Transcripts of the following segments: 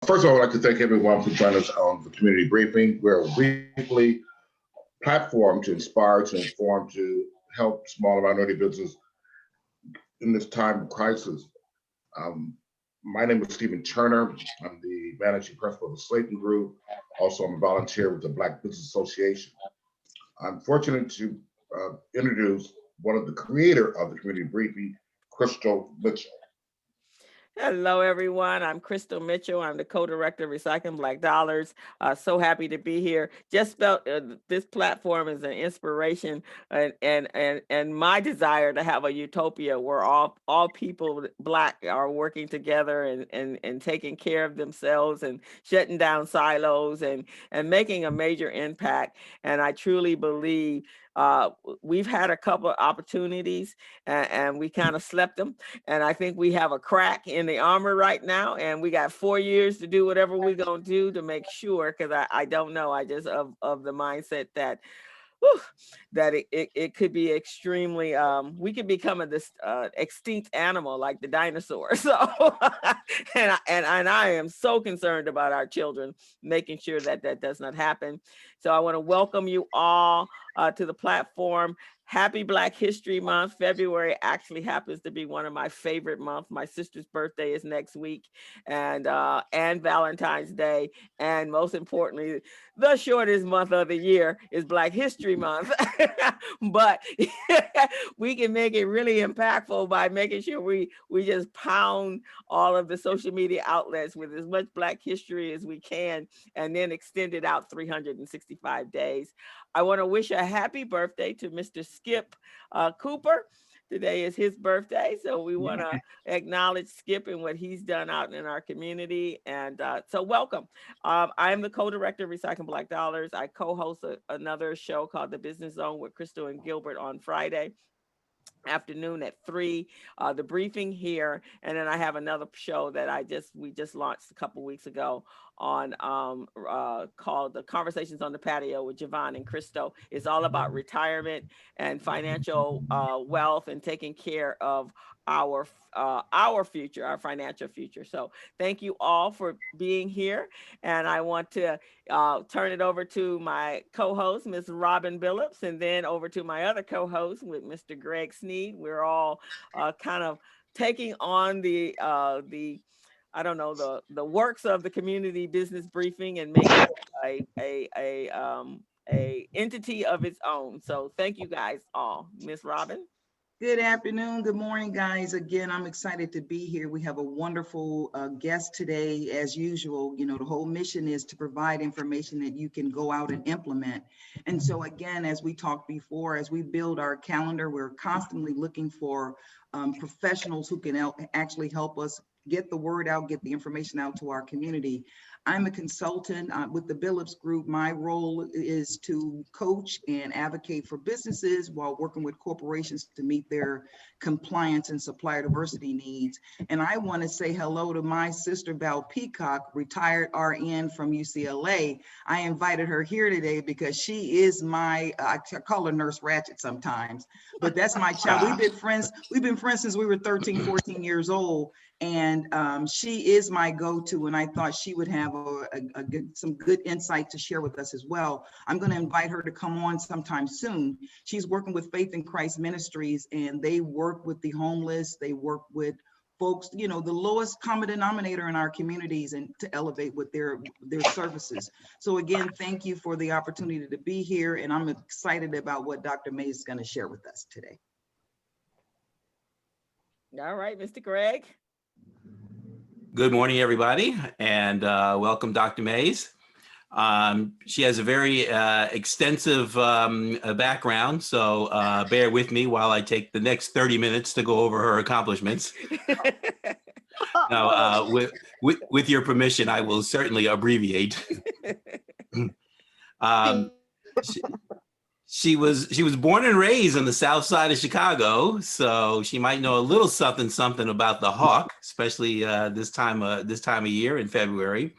First of all, I'd like to thank everyone for joining us on the community briefing. We're a weekly platform to inspire, to inform, to help small and minority business in this time of crisis. Um, my name is Stephen Turner. I'm the managing principal of the Slayton Group. Also, I'm a volunteer with the Black Business Association. I'm fortunate to introduce one of the creator of the community briefing, Crystal Mitchell. Hello, everyone. I'm Crystal Mitchell. I'm the co-director of Recycling Black Dollars. So happy to be here. Just felt this platform is an inspiration and my desire to have a utopia where all people Black are working together and taking care of themselves and shutting down silos and making a major impact. And I truly believe we've had a couple of opportunities and we kind of slept them. And I think we have a crack in the armor right now. And we got 4 years to do whatever we're going to do to make sure, because I don't know, I just of the mindset that that it could be extremely, we could become this extinct animal like the dinosaurs. So, and I am so concerned about our children, making sure that that does not happen. So I want to welcome you all to the platform. Happy Black History Month. February actually happens to be one of my favorite months. My sister's birthday is next week, and Valentine's Day. And most importantly, the shortest month of the year is Black History Month. But we can make it really impactful by making sure we just pound all of the social media outlets with as much Black history as we can, and then extend it out 365 days. I want to wish a happy birthday to Mr. Skip Cooper. Today is his birthday, so we want to acknowledge Skip and what he's done out in our community. And so welcome. I am the co-director of Recycling Black Dollars. I co-host another show called The Business Zone with Crystal and Gilbert on Friday afternoon at 3, the briefing here, and then I have another show that we just launched a couple weeks ago on called the Conversations on the Patio with Javon and Christo. It's all about retirement and financial wealth and taking care of our future, our financial future. So thank you all for being here, and I want to turn it over to my co-host, Ms. Robin Billups, and then over to my other co-host with Mr. Greg Sneed. We're all kind of taking on the I don't know, the works of the community business briefing and making a entity of its own. So thank you guys all. Ms. Robin. Good afternoon. Good morning, guys. Again, I'm excited to be here. We have a wonderful guest today, as usual. You know, the whole mission is to provide information that you can go out and implement. And so again, as we talked before, as we build our calendar, we're constantly looking for professionals who can actually help us get the word out, get the information out to our community. I'm a consultant with the Billups Group. My role is to coach and advocate for businesses while working with corporations to meet their compliance and supplier diversity needs. And I want to say hello to my sister, Val Peacock, retired RN from UCLA. I invited her here today because she is my, I call her Nurse Ratchet sometimes, but that's my child. We've been friends since we were 13, 14 years old. And she is my go-to, and I thought she would have some good insight to share with us as well. I'm going to invite her to come on sometime soon. She's working with Faith in Christ Ministries, and they work with the homeless. They work with folks, you know, the lowest common denominator in our communities, and to elevate with their services. So again, thank you for the opportunity to be here, and I'm excited about what Dr. May is going to share with us today. All right, Mr. Greg. Good morning, everybody, and welcome, Dr. Mays. She has a very extensive background, so bear with me while I take the next 30 minutes to go over her accomplishments. Now, with your permission, I will certainly abbreviate. She was born and raised on the south side of Chicago, so she might know a little something about the hawk, especially this time of year in February.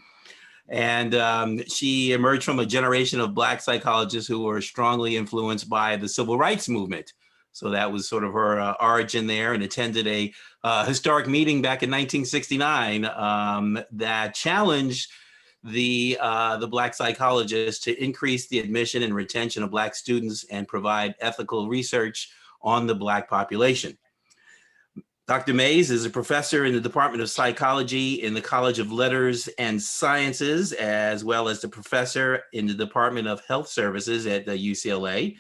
And she emerged from a generation of Black psychologists who were strongly influenced by the civil rights movement. So that was sort of her origin there, and attended a historic meeting back in 1969 that challenged the Black psychologists to increase the admission and retention of Black students and provide ethical research on the Black population. Dr. Mays is a professor in the Department of Psychology in the College of Letters and Sciences, as well as the professor in the Department of Health Services at the UCLA.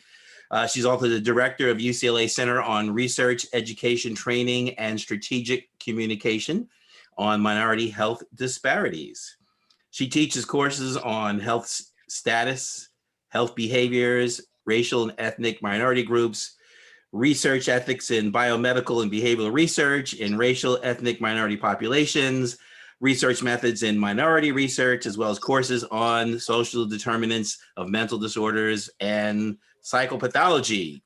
She's also the director of UCLA Center on Research, Education, Training, and Strategic Communication on minority health disparities. She teaches courses on health status, health behaviors, racial and ethnic minority groups, research ethics in biomedical and behavioral research in racial, ethnic minority populations, research methods in minority research, as well as courses on social determinants of mental disorders and psychopathology.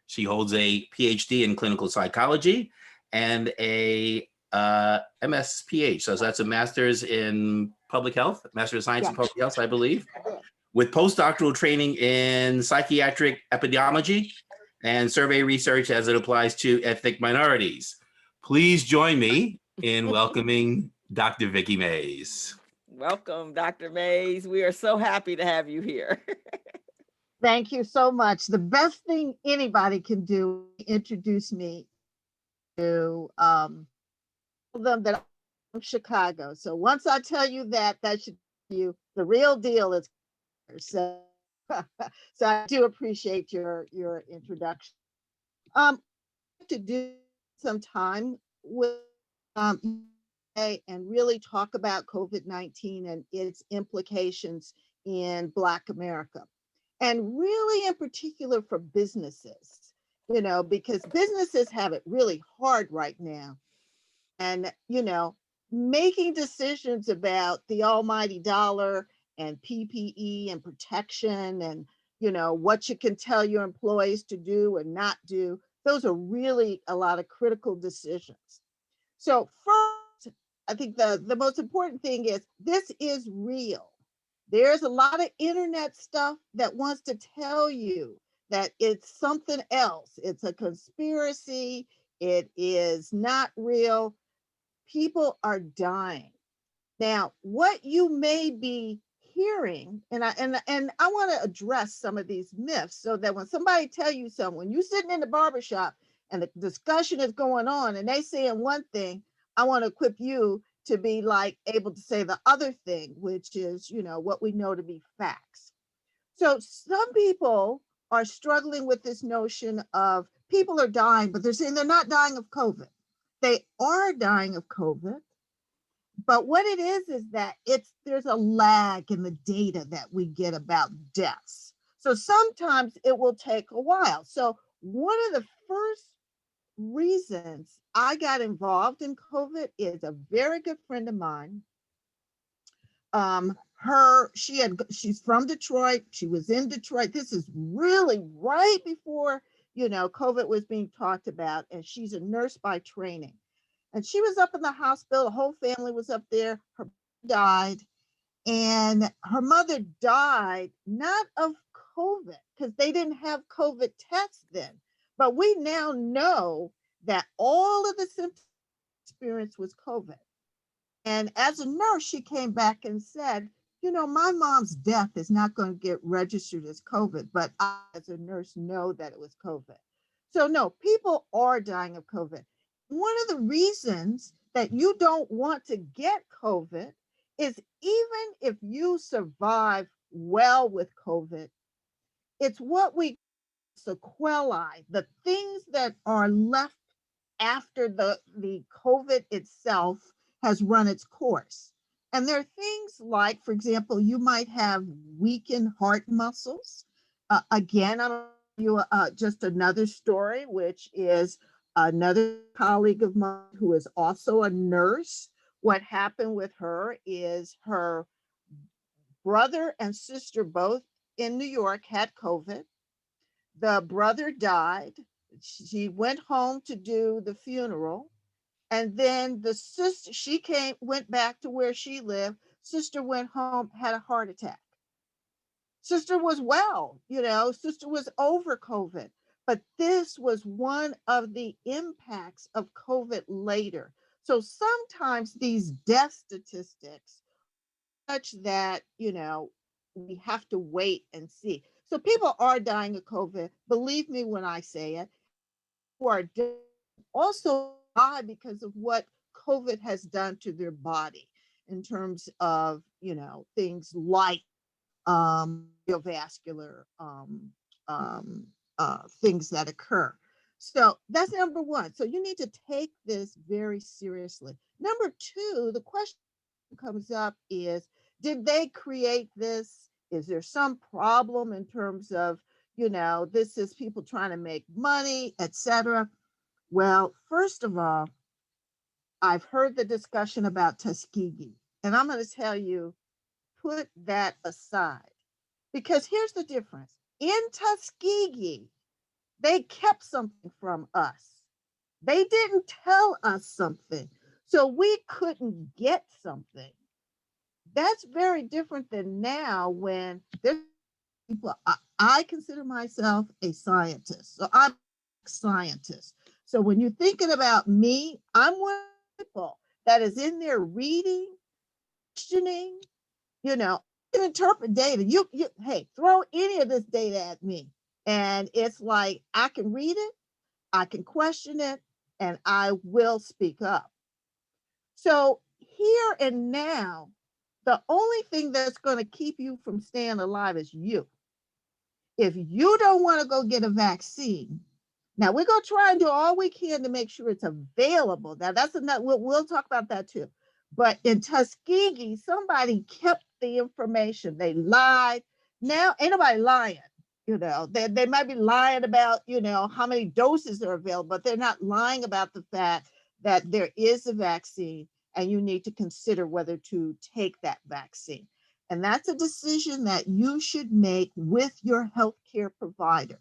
She holds a Ph.D. in clinical psychology and a MSPH. So that's a master's in public health, master of science in public health, I believe, with postdoctoral training in psychiatric epidemiology and survey research as it applies to ethnic minorities. Please join me in welcoming Dr. Vickie Mays. Welcome, Dr. Mays. We are so happy to have you here. Thank you so much. The best thing anybody can do is introduce me to them that I'm from Chicago. So once I tell you that, that should tell you the real deal is here. So, so I do appreciate your introduction. To do some time with and really talk about COVID-19 and its implications in Black America. And really in particular for businesses, you know, because businesses have it really hard right now. And, you know, making decisions about the almighty dollar and PPE and protection and, you know, what you can tell your employees to do and not do, those are really a lot of critical decisions. So first, I think the most important thing is this is real. There's a lot of internet stuff that wants to tell you that it's something else. It's a conspiracy. It is not real. People are dying. Now, what you may be hearing, and I want to address some of these myths so that when somebody tell you something, when you're sitting in the barbershop and the discussion is going on and they saying one thing, I want to equip you to be like able to say the other thing, which is, you know, what we know to be facts. So some people are struggling with this notion of people are dying, but they're saying they're not dying of COVID. They are dying of COVID. But what it is that there's a lag in the data that we get about deaths. So sometimes it will take a while. So one of the first reasons I got involved in COVID is a very good friend of mine. She's from Detroit. She was in Detroit. This is really right before, you know, COVID was being talked about, and she's a nurse by training. And she was up in the hospital. The whole family was up there. Her died, and her mother died not of COVID because they didn't have COVID tests then. But we now know that all of the symptoms experienced was COVID. And as a nurse, she came back and said, you know, my mom's death is not going to get registered as COVID, but I, as a nurse, know that it was COVID. So no, people are dying of COVID. One of the reasons that you don't want to get COVID is even if you survive well with COVID, it's what we sequelae, the things that are left after the COVID itself has run its course. And there are things like, for example, you might have weakened heart muscles. Again, I'm going to give you just another story, which is another colleague of mine who is also a nurse. What happened with her is her brother and sister, both in New York, had COVID. The brother died. She went home to do the funeral. And then the sister, went back to where she lived. Sister went home, had a heart attack. Sister was well, you know, sister was over COVID. but this was one of the impacts of COVID later. So sometimes these death statistics, such that, we have to wait and see. So people are dying of COVID. Believe me when I say it, who are also die because of what COVID has done to their body in terms of, things like cardiovascular things that occur. So that's number one. So you need to take this very seriously. Number two, the question comes up is, did they create this? Is there some problem in terms of, this is people trying to make money, etc.? Well, first of all, I've heard the discussion about Tuskegee, and I'm going to tell you, put that aside, because here's the difference. In Tuskegee, they kept something from us. They didn't tell us something, so we couldn't get something. That's very different than now when there's people. I consider myself a scientist, so I'm a scientist. So when you're thinking about me, I'm one of the people that is in there reading, questioning, you know, can interpret data. Hey, throw any of this data at me. And it's like, I can read it, I can question it, and I will speak up. So here and now, the only thing that's going to keep you from staying alive is you. If you don't want to go get a vaccine, now we're going to try and do all we can to make sure it's available. Now that's enough. We'll talk about that too. But in Tuskegee, somebody kept the information. They lied. Now ain't nobody lying. You know, they might be lying about, how many doses are available, but they're not lying about the fact that there is a vaccine and you need to consider whether to take that vaccine. And that's a decision that you should make with your healthcare provider.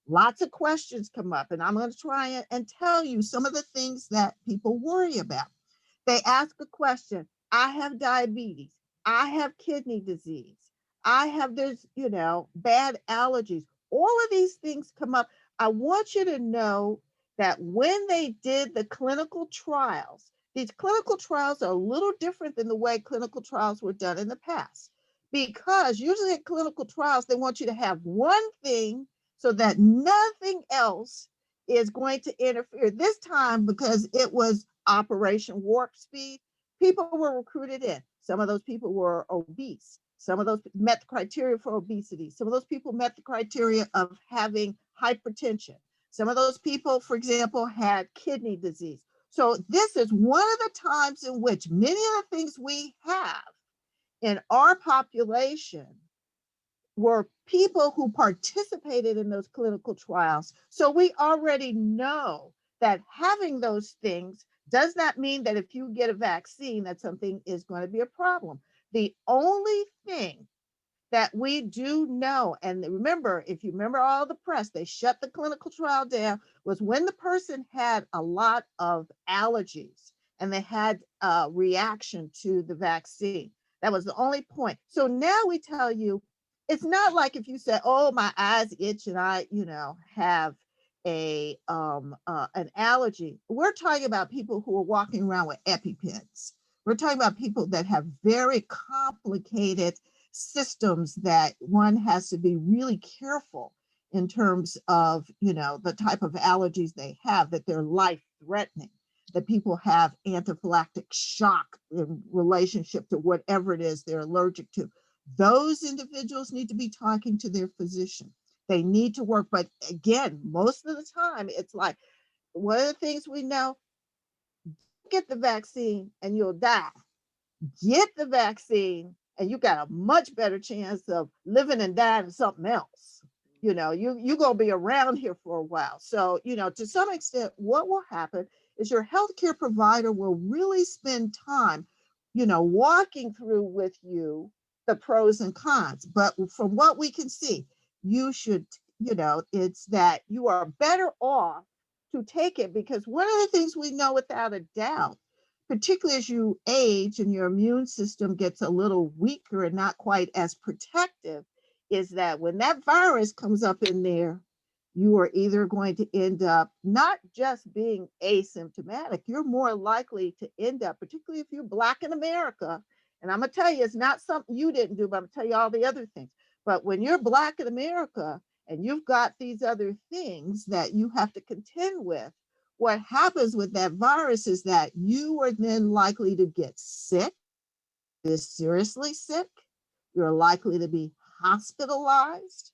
Lots of questions come up, and I'm going to try and tell you some of the things that people worry about. They ask a question: I have diabetes, I have kidney disease, I have this, bad allergies. All of these things come up. I want you to know that when they did the clinical trials, these clinical trials are a little different than the way clinical trials were done in the past. Because usually in clinical trials, they want you to have one thing so that nothing else is going to interfere. This time, because it was Operation Warp Speed, people were recruited in. Some of those people were obese. Some of those met the criteria for obesity. Some of those people met the criteria of having hypertension. Some of those people, for example, had kidney disease. So this is one of the times in which many of the things we have in our population were people who participated in those clinical trials. So we already know that having those things does not mean that if you get a vaccine, that something is going to be a problem. The only thing that we do know, and remember, if you remember all the press, they shut the clinical trial down, was when the person had a lot of allergies and they had a reaction to the vaccine. That was the only point. So now we tell you, it's not like if you say, oh, my eyes itch and I, have an allergy. We're talking about people who are walking around with EpiPens. We're talking about people that have very complicated systems that one has to be really careful in terms of, the type of allergies they have, that they're life-threatening, that people have anaphylactic shock in relationship to whatever it is they're allergic to. Those individuals need to be talking to their physician. They need to work. But again, most of the time, it's like, one of the things we know, get the vaccine and you'll die. Get the vaccine and you got a much better chance of living and dying of something else. You're going to be around here for a while. So, to some extent, what will happen is your healthcare provider will really spend time, walking through with you the pros and cons. But from what we can see, you should, it's that you are better off to take it, because one of the things we know without a doubt, particularly as you age and your immune system gets a little weaker and not quite as protective, is that when that virus comes up in there, you are either going to end up not just being asymptomatic, you're more likely to end up, particularly if you're Black in America. And I'm gonna tell you, it's not something you didn't do, but I'm gonna tell you all the other things. But when you're Black in America and you've got these other things that you have to contend with, what happens with that virus is that you are then likely to get sick, is seriously sick. You're likely to be hospitalized,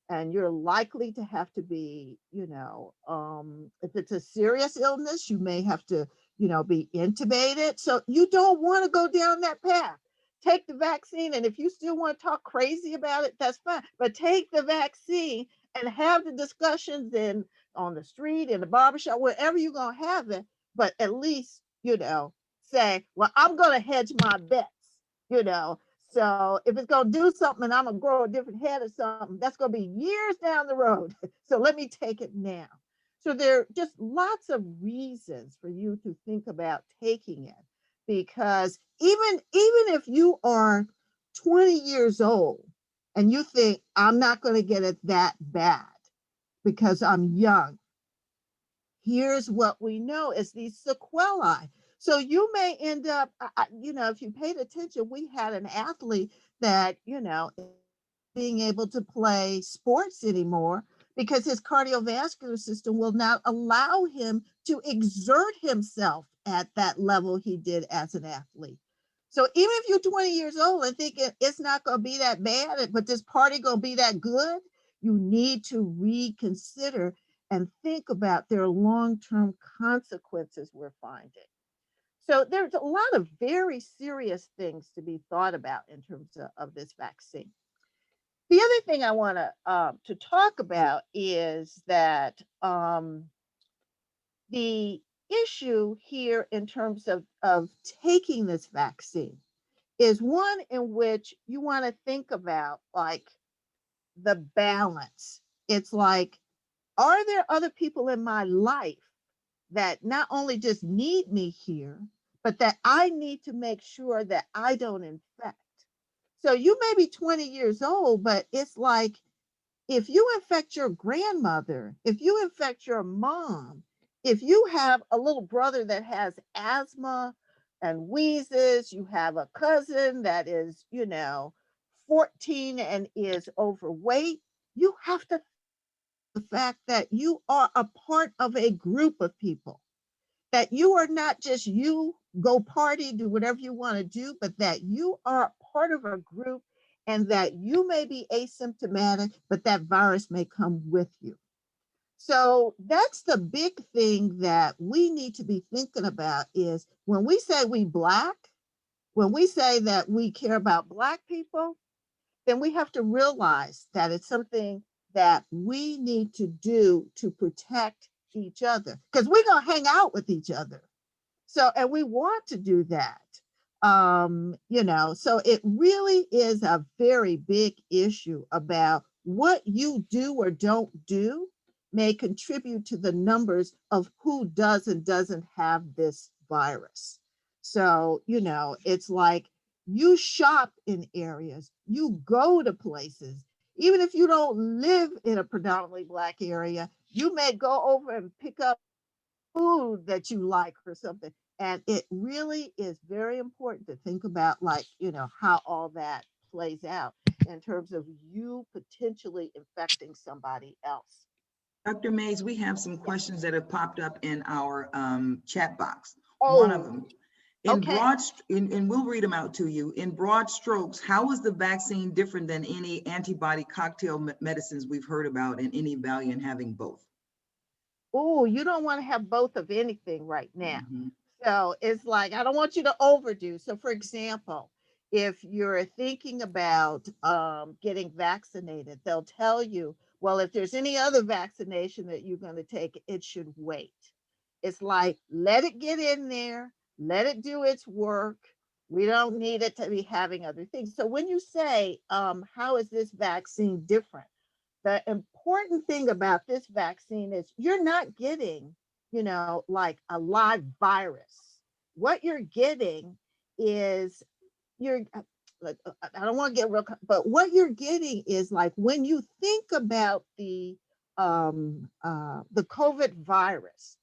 and you're likely to have to be, if it's a serious illness, you may have to, be intubated. So you don't want to go down that path. Take the vaccine, and if you still want to talk crazy about it, that's fine. But take the vaccine and have the discussions on the street, in the barbershop, wherever you're gonna have it. But at least, say, well, I'm gonna hedge my bets, you know. So if it's gonna do something and I'm gonna grow a different head or something, that's gonna be years down the road. So let me take it now. So there are just lots of reasons for you to think about taking it, because even if you are 20 years old and you think, I'm not going to get it that bad because I'm young, here's what we know is these sequelae. So you may end up, if you paid attention, we had an athlete that, being able to play sports anymore because his cardiovascular system will not allow him to exert himself at that level he did as an athlete. So even if you're 20 years old and thinking it's not going to be that bad, but this party going to be that good, you need to reconsider and think about their long-term consequences we're finding. So there's a lot of very serious things to be thought about in terms of this vaccine. The other thing I want to talk about is that the issue here in terms of taking this vaccine is one in which you want to think about like the balance. It's like, are there other people in my life that not only just need me here, but that I need to make sure that I don't infect? So you may be 20 years old, but it's like, if you infect your grandmother, if you infect your mom, if you have a little brother that has asthma and wheezes, you have a cousin that is, 14 and is overweight, you have to the fact that you are a part of a group of people, that you are not just you go party, do whatever you want to do, but that you are part of a group and that you may be asymptomatic, but that virus may come with you. So that's the big thing that we need to be thinking about is when we say we Black, when we say that we care about Black people, then we have to realize that it's something that we need to do to protect each other, because we're going to hang out with each other. So, and we want to do that. So it really is a very big issue about what you do or don't do may contribute to the numbers of who does and doesn't have this virus. So, it's like you shop in areas, you go to places, even if you don't live in a predominantly Black area, you may go over and pick up food that you like or something. And it really is very important to think about, like, how all that plays out in terms of you potentially infecting somebody else. Dr. Mays, we have some questions that have popped up in our chat box. Oh, one of them, okay. And we'll read them out to you. In broad strokes, how is the vaccine different than any antibody cocktail medicines we've heard about, and any value in having both? Oh, you don't want to have both of anything right now. So it's like, I don't want you to overdo. So for example, if you're thinking about getting vaccinated, they'll tell you, well, if there's any other vaccination that you're going to take, it should wait. It's like, let it get in there, let it do its work. We don't need it to be having other things. So when you say, how is this vaccine different? The important thing about this vaccine is you're not getting, like a live virus. What you're getting is I don't want to get real, but what you're getting is like when you think about the the COVID virus.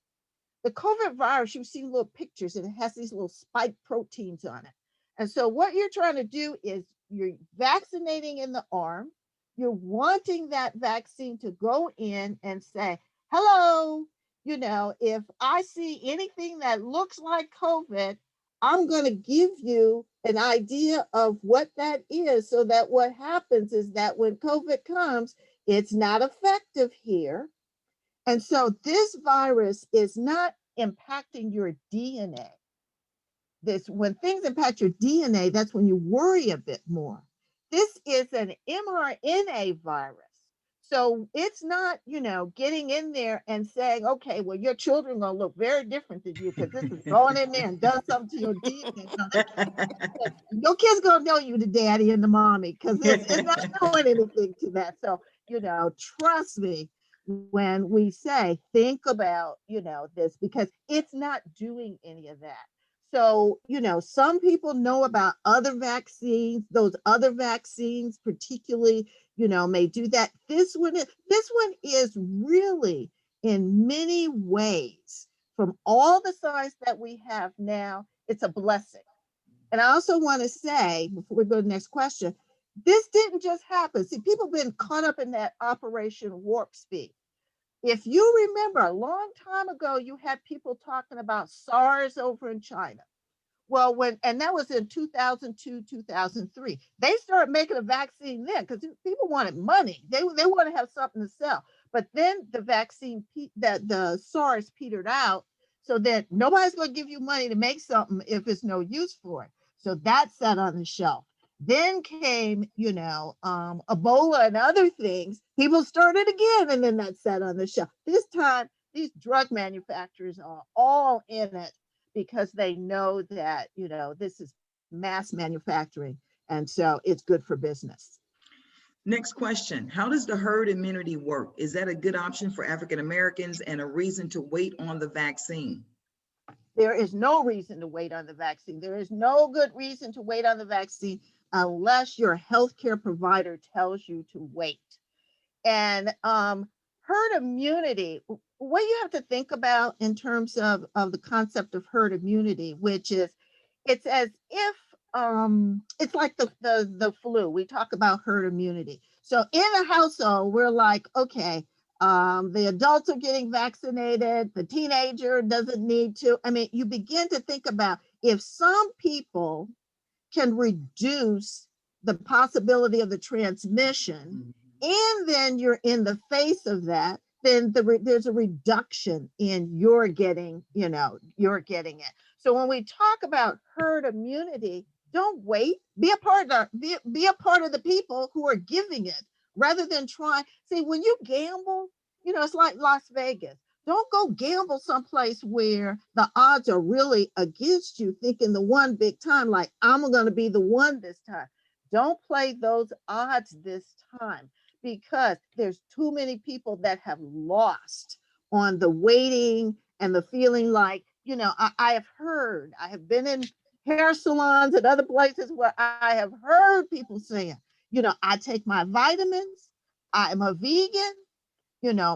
The COVID virus, you see little pictures and it has these little spike proteins on it. And so what you're trying to do is you're vaccinating in the arm. You're wanting that vaccine to go in and say, hello, if I see anything that looks like COVID, I'm going to give you an idea of what that is, so that what happens is that when COVID comes, it's not effective here. And so this virus is not impacting your DNA. When things impact your DNA, that's when you worry a bit more. This is an mRNA virus. So it's not, getting in there and saying, okay, well, your children are going to look very different than you because this is going in there and does something to your DNA. Your kids going to know you the daddy and the mommy because it's not doing anything to that. So, trust me when we say, think about, this, because it's not doing any of that. So, some people know about other vaccines. Those other vaccines particularly, may do that. This one is really, in many ways, from all the science that we have now, it's a blessing. And I also want to say, before we go to the next question, this didn't just happen. See, people have been caught up in that Operation Warp Speed. If you remember, a long time ago, you had people talking about SARS over in China. Well, and that was in 2002, 2003. They started making a vaccine then because people wanted money. They want to have something to sell. But then the vaccine, the SARS petered out, so that nobody's going to give you money to make something if it's no use for it. So that sat on the shelf. Then came, Ebola and other things. People started again, and then that sat on the shelf. This time, these drug manufacturers are all in it because they know that, this is mass manufacturing. And so it's good for business. Next question. How does the herd immunity work? Is that a good option for African Americans and a reason to wait on the vaccine? There is no reason to wait on the vaccine. There is no good reason to wait on the vaccine unless your healthcare provider tells you to wait. And herd immunity, what you have to think about in terms of the concept of herd immunity, which is, it's as if it's like the flu. We talk about herd immunity. So in a household, we're like, okay, the adults are getting vaccinated, the teenager doesn't need to. I mean, you begin to think about, if some people can reduce the possibility of the transmission, and then you're in the face of that, then there's a reduction in your getting it. So when we talk about herd immunity, don't wait. Be a part of the people who are giving it, rather than try. See, when you gamble, it's like Las Vegas. Don't go gamble someplace where the odds are really against you, thinking the one big time, like, I'm going to be the one this time. Don't play those odds this time, because there's too many people that have lost on the waiting and the feeling like, I have been in hair salons and other places where I have heard people saying, I take my vitamins, I'm a vegan,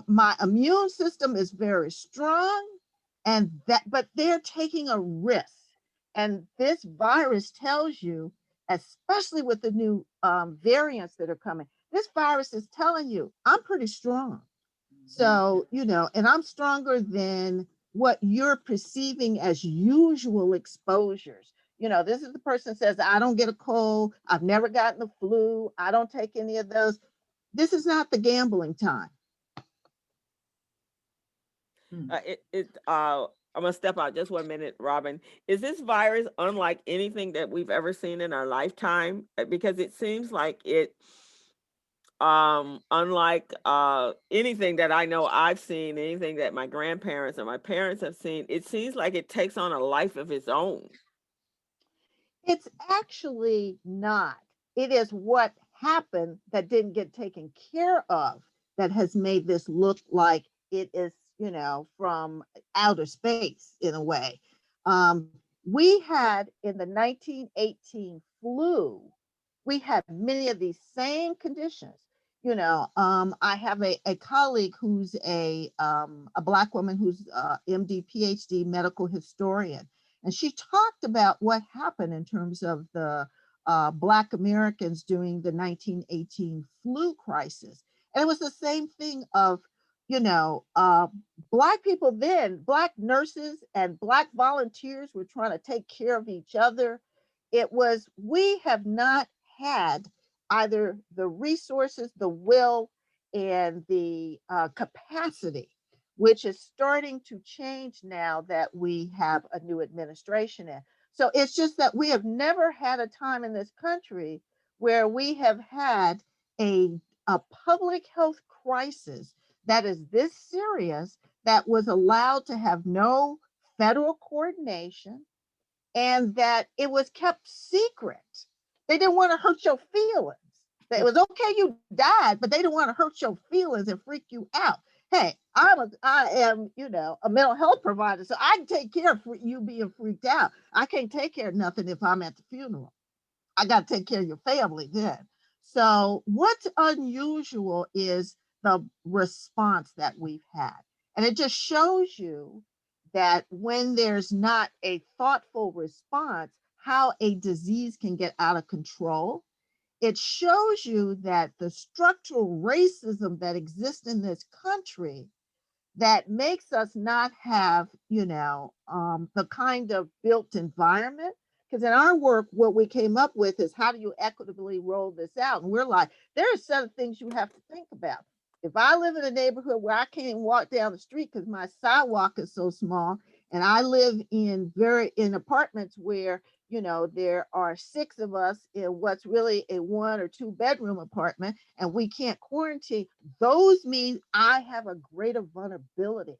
my immune system is very strong, but they're taking a risk. And this virus tells you, especially with the new variants that are coming, this virus is telling you, I'm pretty strong. So, and I'm stronger than what you're perceiving as usual exposures. This is the person that says, I don't get a cold, I've never gotten the flu, I don't take any of those. This is not the gambling time. I'm gonna step out just 1 minute, Robin. Is this virus unlike anything that we've ever seen in our lifetime? Because it seems like it, unlike anything that I know I've seen, anything that my grandparents or my parents have seen, it seems like it takes on a life of its own. It's actually not. It is what happened that didn't get taken care of that has made this look like it is, from outer space in a way. We had in the 1918 flu, we had many of these same conditions. I have a colleague who's a Black woman who's MD, Ph.D. medical historian, and she talked about what happened in terms of the Black Americans during the 1918 flu crisis. And it was the same thing of, Black people then, Black nurses and Black volunteers were trying to take care of each other. We have not had either the resources, the will, and the capacity, which is starting to change now that we have a new administration in. So it's just that we have never had a time in this country where we have had a public health crisis that is this serious, that was allowed to have no federal coordination, and that it was kept secret. They didn't want to hurt your feelings. It was okay you died, but they didn't want to hurt your feelings and freak you out. Hey, I am, a mental health provider, so I can take care of you being freaked out. I can't take care of nothing if I'm at the funeral. I got to take care of your family then. So what's unusual is the response that we've had. And it just shows you that when there's not a thoughtful response, how a disease can get out of control. It shows you that the structural racism that exists in this country that makes us not have, the kind of built environment. Because in our work, what we came up with is how do you equitably roll this out? And we're like, there are a set of things you have to think about. If I live in a neighborhood where I can't even walk down the street because my sidewalk is so small, and I live in apartments where, there are 6 of us in what's really a 1 or 2 bedroom apartment, and we can't quarantine, those mean I have a greater vulnerability.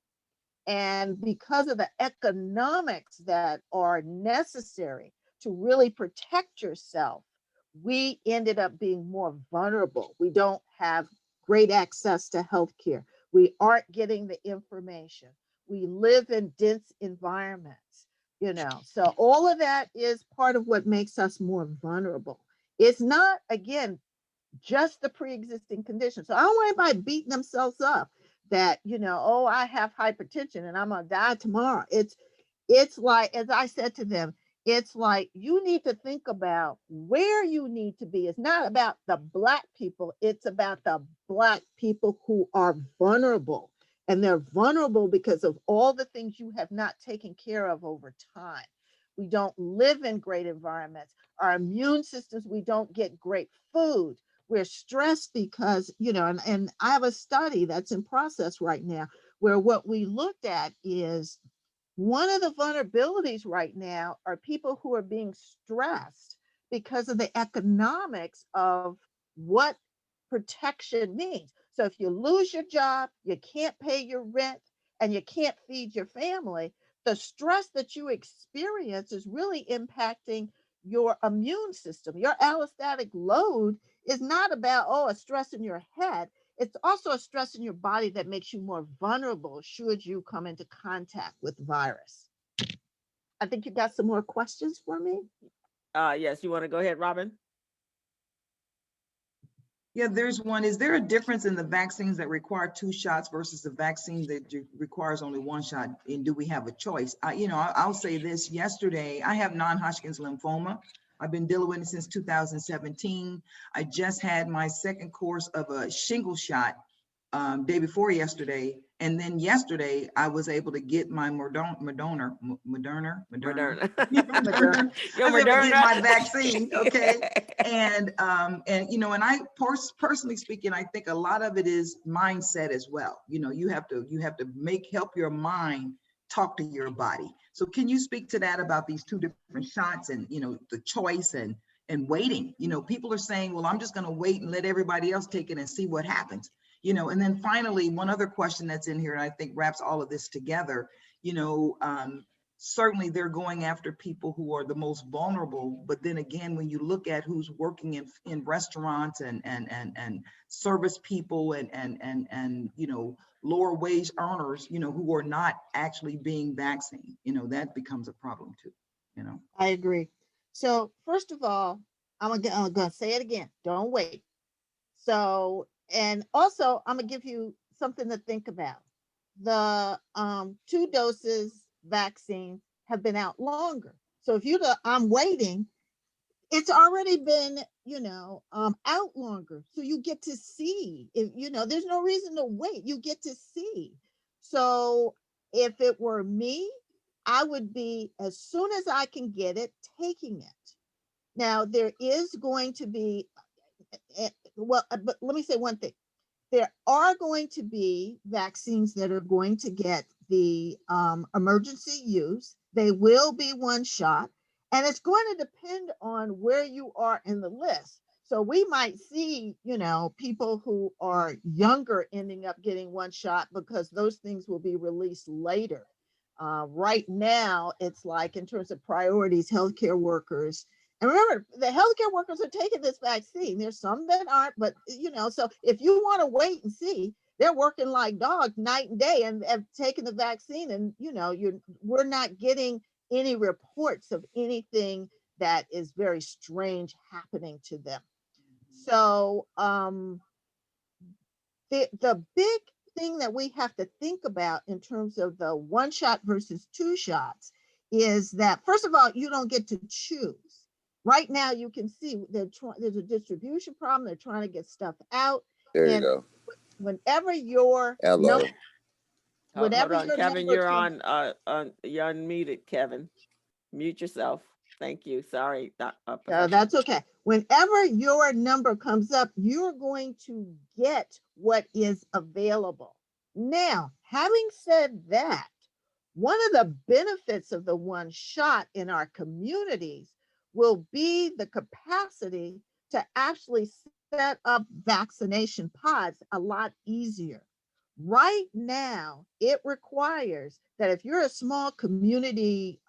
And because of the economics that are necessary to really protect yourself, we ended up being more vulnerable. We don't have great access to healthcare. We aren't getting the information. We live in dense environments, So all of that is part of what makes us more vulnerable. It's not, again, just the pre-existing condition. So I don't want anybody beating themselves up that, oh, I have hypertension and I'm gonna die tomorrow. It's like, as I said to them, it's like you need to think about where you need to be. It's not about the Black people, it's about the Black people who are vulnerable. And they're vulnerable because of all the things you have not taken care of over time. We don't live in great environments. Our immune systems, we don't get great food. We're stressed because, and I have a study that's in process right now where what we looked at is one of the vulnerabilities right now are people who are being stressed because of the economics of what protection means. So if you lose your job, you can't pay your rent, and you can't feed your family, the stress that you experience is really impacting your immune system. Your allostatic load is not about, a stress in your head. It's also a stress in your body that makes you more vulnerable should you come into contact with virus. I think you got some more questions for me. Yes, you want to go ahead, Robin? Yeah, there's one. Is there a difference in the vaccines that require 2 shots versus the vaccine that requires only 1 shot? And do we have a choice? I'll say this. Yesterday, I have non-Hodgkin's lymphoma. I've been dealing with it since 2017. I just had my 2nd course of a shingle shot day before yesterday. And then yesterday, I was able to get my Moderna. Moderna. I was able to get my vaccine, okay? And I personally speaking, I think a lot of it is mindset as well. You have to help your mind talk to your body. So can you speak to that about these 2 different shots and, the choice and waiting? People are saying, well, I'm just going to wait and let everybody else take it and see what happens. And then finally, one other question that's in here, and I think wraps all of this together, certainly they're going after people who are the most vulnerable. But then again, when you look at who's working in restaurants and service people and lower wage earners, who are not actually being vaccinated, that becomes a problem too, I agree. So first of all, I'm gonna say it again, don't wait. So And also, I'm gonna give you something to think about. The 2 doses vaccine have been out longer. So if you I'm waiting, it's already been, out longer. So you get to see, if there's no reason to wait. You get to see. So if it were me, I would be, as soon as I can get it, taking it. Now there is going to be, but let me say one thing. There are going to be vaccines that are going to get the emergency use. They will be one shot, and it's going to depend on where you are in the list. So we might see, people who are younger ending up getting one shot because those things will be released later. Right now, it's like, in terms of priorities, healthcare workers. And remember, the healthcare workers are taking this vaccine. There's some that aren't, but so if you want to wait and see, they're working like dogs night and day and have taken the vaccine, and we're not getting any reports of anything that is very strange happening to them. So the big thing that we have to think about in terms of the 1 shot versus 2 shots is that, first of all, you don't get to choose. Right now, you can see there's a distribution problem. They're trying to get stuff out. There you go. Whenever your Hello. Hold on, your Kevin, number you're comes, you're unmuted, Kevin. Mute yourself. Thank you. Sorry, no, that's okay. Whenever your number comes up, you're going to get what is available. Now, having said that, one of the benefits of the 1 shot in our communities will be the capacity to actually set up vaccination pods a lot easier. Right now, it requires that if you're a small community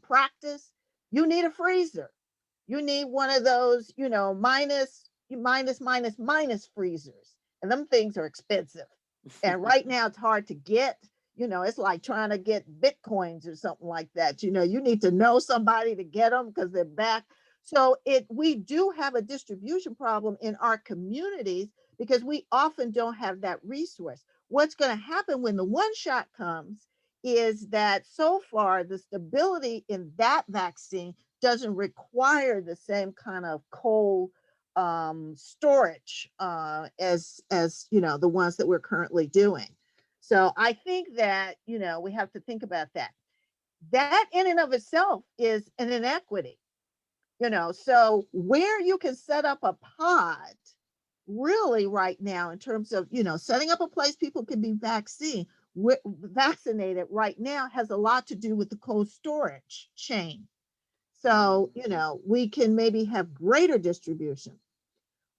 practice, you need a freezer. You need one of those, minus freezers. And them things are expensive. And right now it's hard to get. It's like trying to get Bitcoins or something like that. You need to know somebody to get them because they're back. So we do have a distribution problem in our communities because we often don't have that resource. What's going to happen when the 1 shot comes is that so far the stability in that vaccine doesn't require the same kind of cold storage as the ones that we're currently doing. So I think that we have to think about that. That in and of itself is an inequity. So where you can set up a pod really right now in terms of setting up a place people can be vaccinated right now has a lot to do with the cold storage chain. So, we can maybe have greater distribution.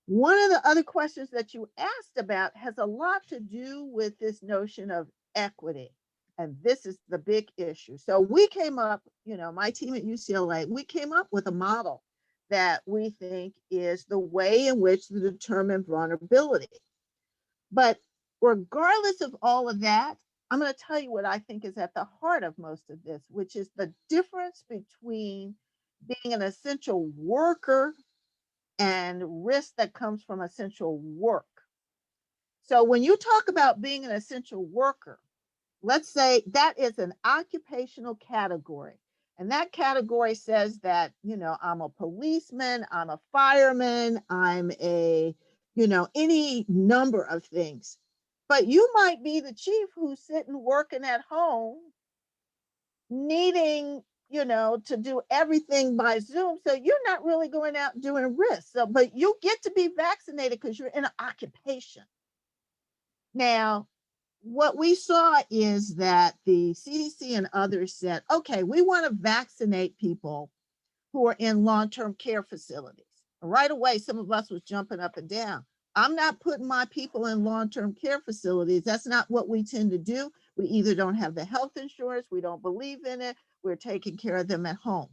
One of the other questions that you asked about has a lot to do with this notion of equity. And this is the big issue. So we came up, my team at UCLA, we came up with a model that we think is the way in which to determine vulnerability. But regardless of all of that, I'm going to tell you what I think is at the heart of most of this, which is the difference between being an essential worker and risk that comes from essential work. So when you talk about being an essential worker, let's say that is an occupational category. And that category says that, I'm a policeman, I'm a fireman, I'm a, any number of things. But you might be the chief who's sitting working at home, needing, to do everything by Zoom. So you're not really going out doing risk. So, but you get to be vaccinated because you're in an occupation. Now, what we saw is that the CDC and others said, okay, we want to vaccinate people who are in long-term care facilities. Right away, some of us was jumping up and down. I'm not putting my people in long-term care facilities. That's not what we tend to do. We either don't have the health insurance, we don't believe in it, we're taking care of them at home.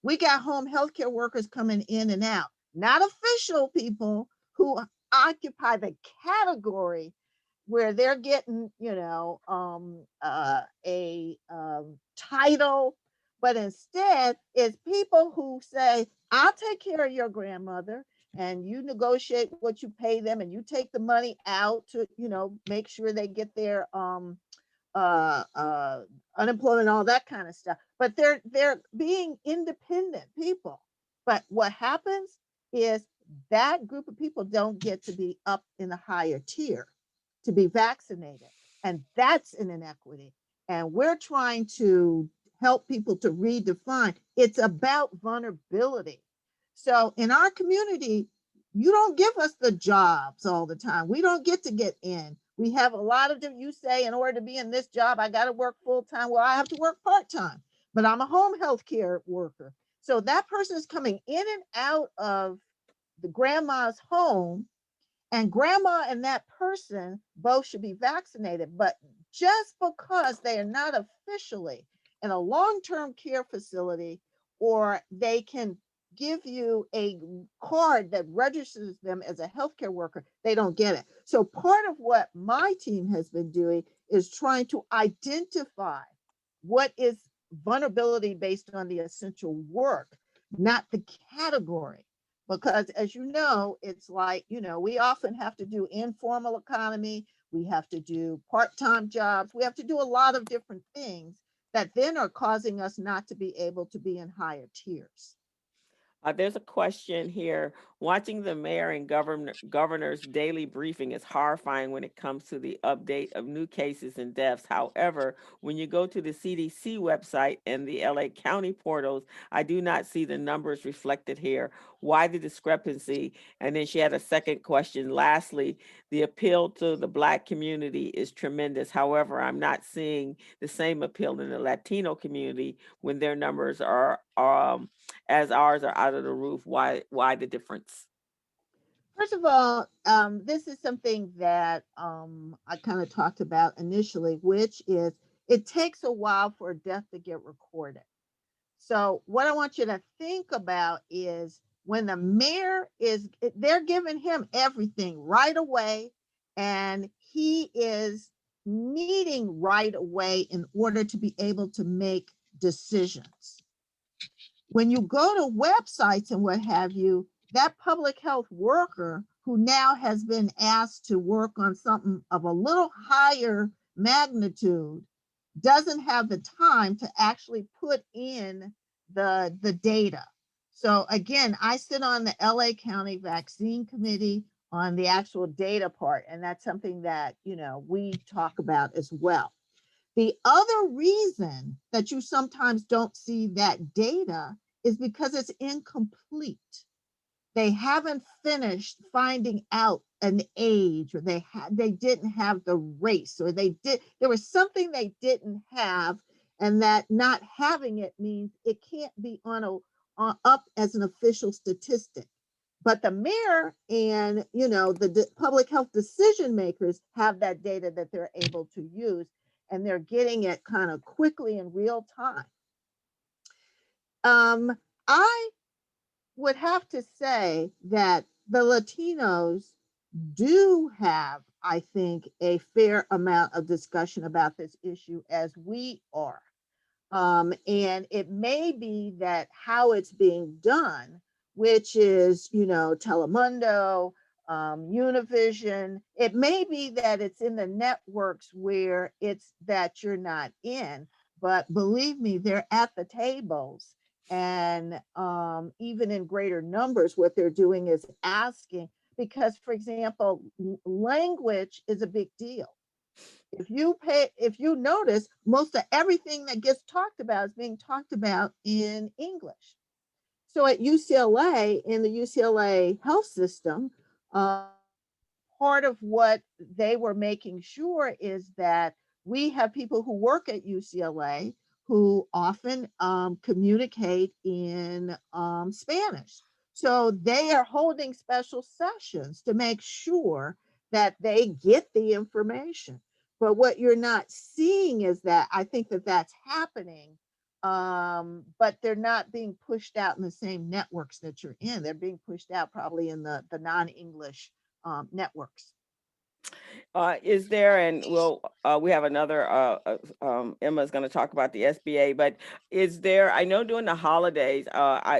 We got home healthcare workers coming in and out, not official people who occupy the category where they're getting, a title, but instead it's people who say, I'll take care of your grandmother and you negotiate what you pay them, and you take the money out to, make sure they get their uh, uh, unemployment, all that kind of stuff. But they're being independent people. But what happens is that group of people don't get to be up in a higher tier to be vaccinated, and that's an inequity. And we're trying to help people to redefine. It's about vulnerability. So in our community, you don't give us the jobs all the time. We don't get to get in. We have a lot of them. You say, in order to be in this job, I got to work full time. Well, I have to work part time, but I'm a home health care worker. So that person is coming in and out of the grandma's home, and grandma and that person both should be vaccinated. But just because they are not officially in a long-term care facility, or they can give you a card that registers them as a healthcare worker, they don't get it. So part of what my team has been doing is trying to identify what is vulnerability based on the essential work, not the category. Because as you know, it's like, we often have to do informal economy, we have to do part-time jobs, we have to do a lot of different things that then are causing us not to be able to be in higher tiers. There's a question here. Watching the mayor and governor's daily briefing is horrifying when it comes to the update of new cases and deaths. However, when you go to the CDC website and the LA County portals, I do not see the numbers reflected here. Why the discrepancy? And then she had a second question. Lastly, the appeal to the Black community is tremendous. However, I'm not seeing the same appeal in the Latino community when their numbers are as ours are out of the roof. Why the difference? First of all, this is something that I kind of talked about initially, which is it takes a while for a death to get recorded. So what I want you to think about is when the mayor they're giving him everything right away, and he is needing right away in order to be able to make decisions. When you go to websites and what have you, that public health worker who now has been asked to work on something of a little higher magnitude doesn't have the time to actually put in the data. So again, I sit on the LA County Vaccine Committee on the actual data part, and that's something that we talk about as well. The other reason that you sometimes don't see that data is because it's incomplete. They haven't finished finding out an age, or they didn't have the race, or there was something they didn't have, and that not having it means it can't be up as an official statistic. But the mayor and the public health decision makers have that data that they're able to use, and they're getting it kind of quickly in real time. I would have to say that the Latinos do have, I think, a fair amount of discussion about this issue, as we are. And it may be that how it's being done, which is, Telemundo, Univision, it may be that it's in the networks where it's that you're not in, but believe me, they're at the tables. And even in greater numbers, what they're doing is asking, because, for example, language is a big deal. If you notice, most of everything that gets talked about is being talked about in English. So at UCLA, in the UCLA health system, part of what they were making sure is that we have people who work at UCLA who often communicate in Spanish. So they are holding special sessions to make sure that they get the information. But what you're not seeing is that I think that that's happening, but they're not being pushed out in the same networks that you're in. They're being pushed out probably in the non-English networks. Is there, and we have another, Emma's going to talk about the SBA, but is there, I know during the holidays,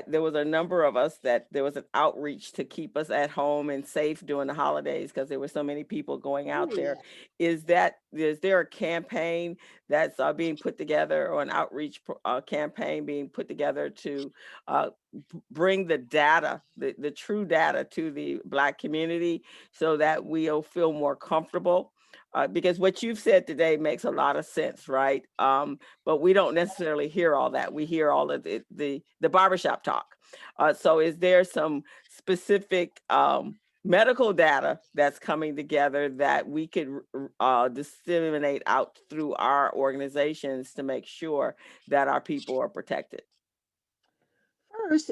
there was a number of us that there was an outreach to keep us at home and safe during the holidays because there were so many people going out Oh, there. yeah. Is there a campaign that's being put together, or an outreach campaign being put together to bring the data, the true data to the Black community so that we'll feel more comfortable? Because what you've said today makes a lot of sense, right? But we don't necessarily hear all that. We hear all of the barbershop talk. So is there some specific medical data that's coming together that we could disseminate out through our organizations to make sure that our people are protected? First,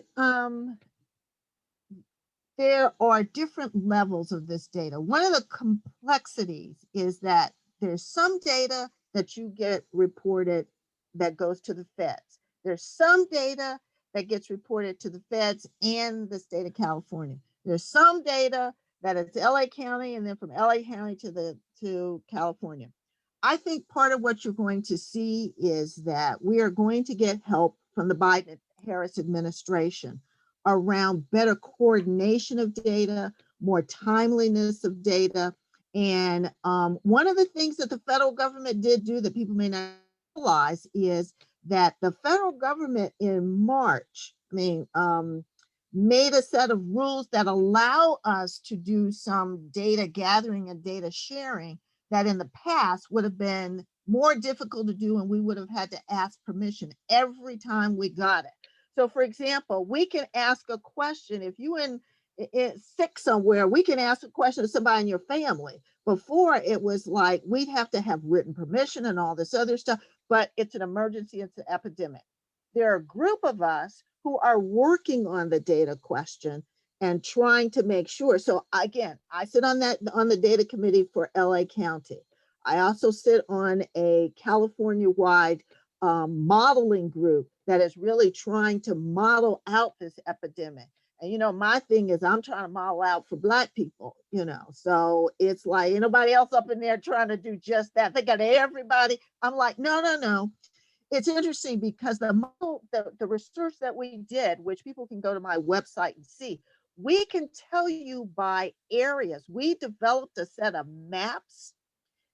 there are different levels of this data. One of the complexities is that there's some data that you get reported that goes to the feds. There's some data that gets reported to the feds and the state of California. There's some data that is LA County, and then from LA County to California. I think part of what you're going to see is that we are going to get help from the Biden-Harris administration around better coordination of data, more timeliness of data. And one of the things that the federal government did do that people may not realize is that the federal government in March, made a set of rules that allow us to do some data gathering and data sharing that in the past would have been more difficult to do, and we would have had to ask permission every time we got it. So for example, we can ask a question. If you in sick somewhere, we can ask a question to somebody in your family. Before, it was like we'd have to have written permission and all this other stuff, but it's an emergency, it's an epidemic. There are a group of us who are working on the data question and trying to make sure. So again, I sit on the data committee for LA County. I also sit on a California-wide modeling group that is really trying to model out this epidemic. And my thing is I'm trying to model out for Black people, so it's like anybody else up in there trying to do just that. They got everybody. I'm like, no. It's interesting because the research that we did, which people can go to my website and see, we can tell you by areas. We developed a set of maps.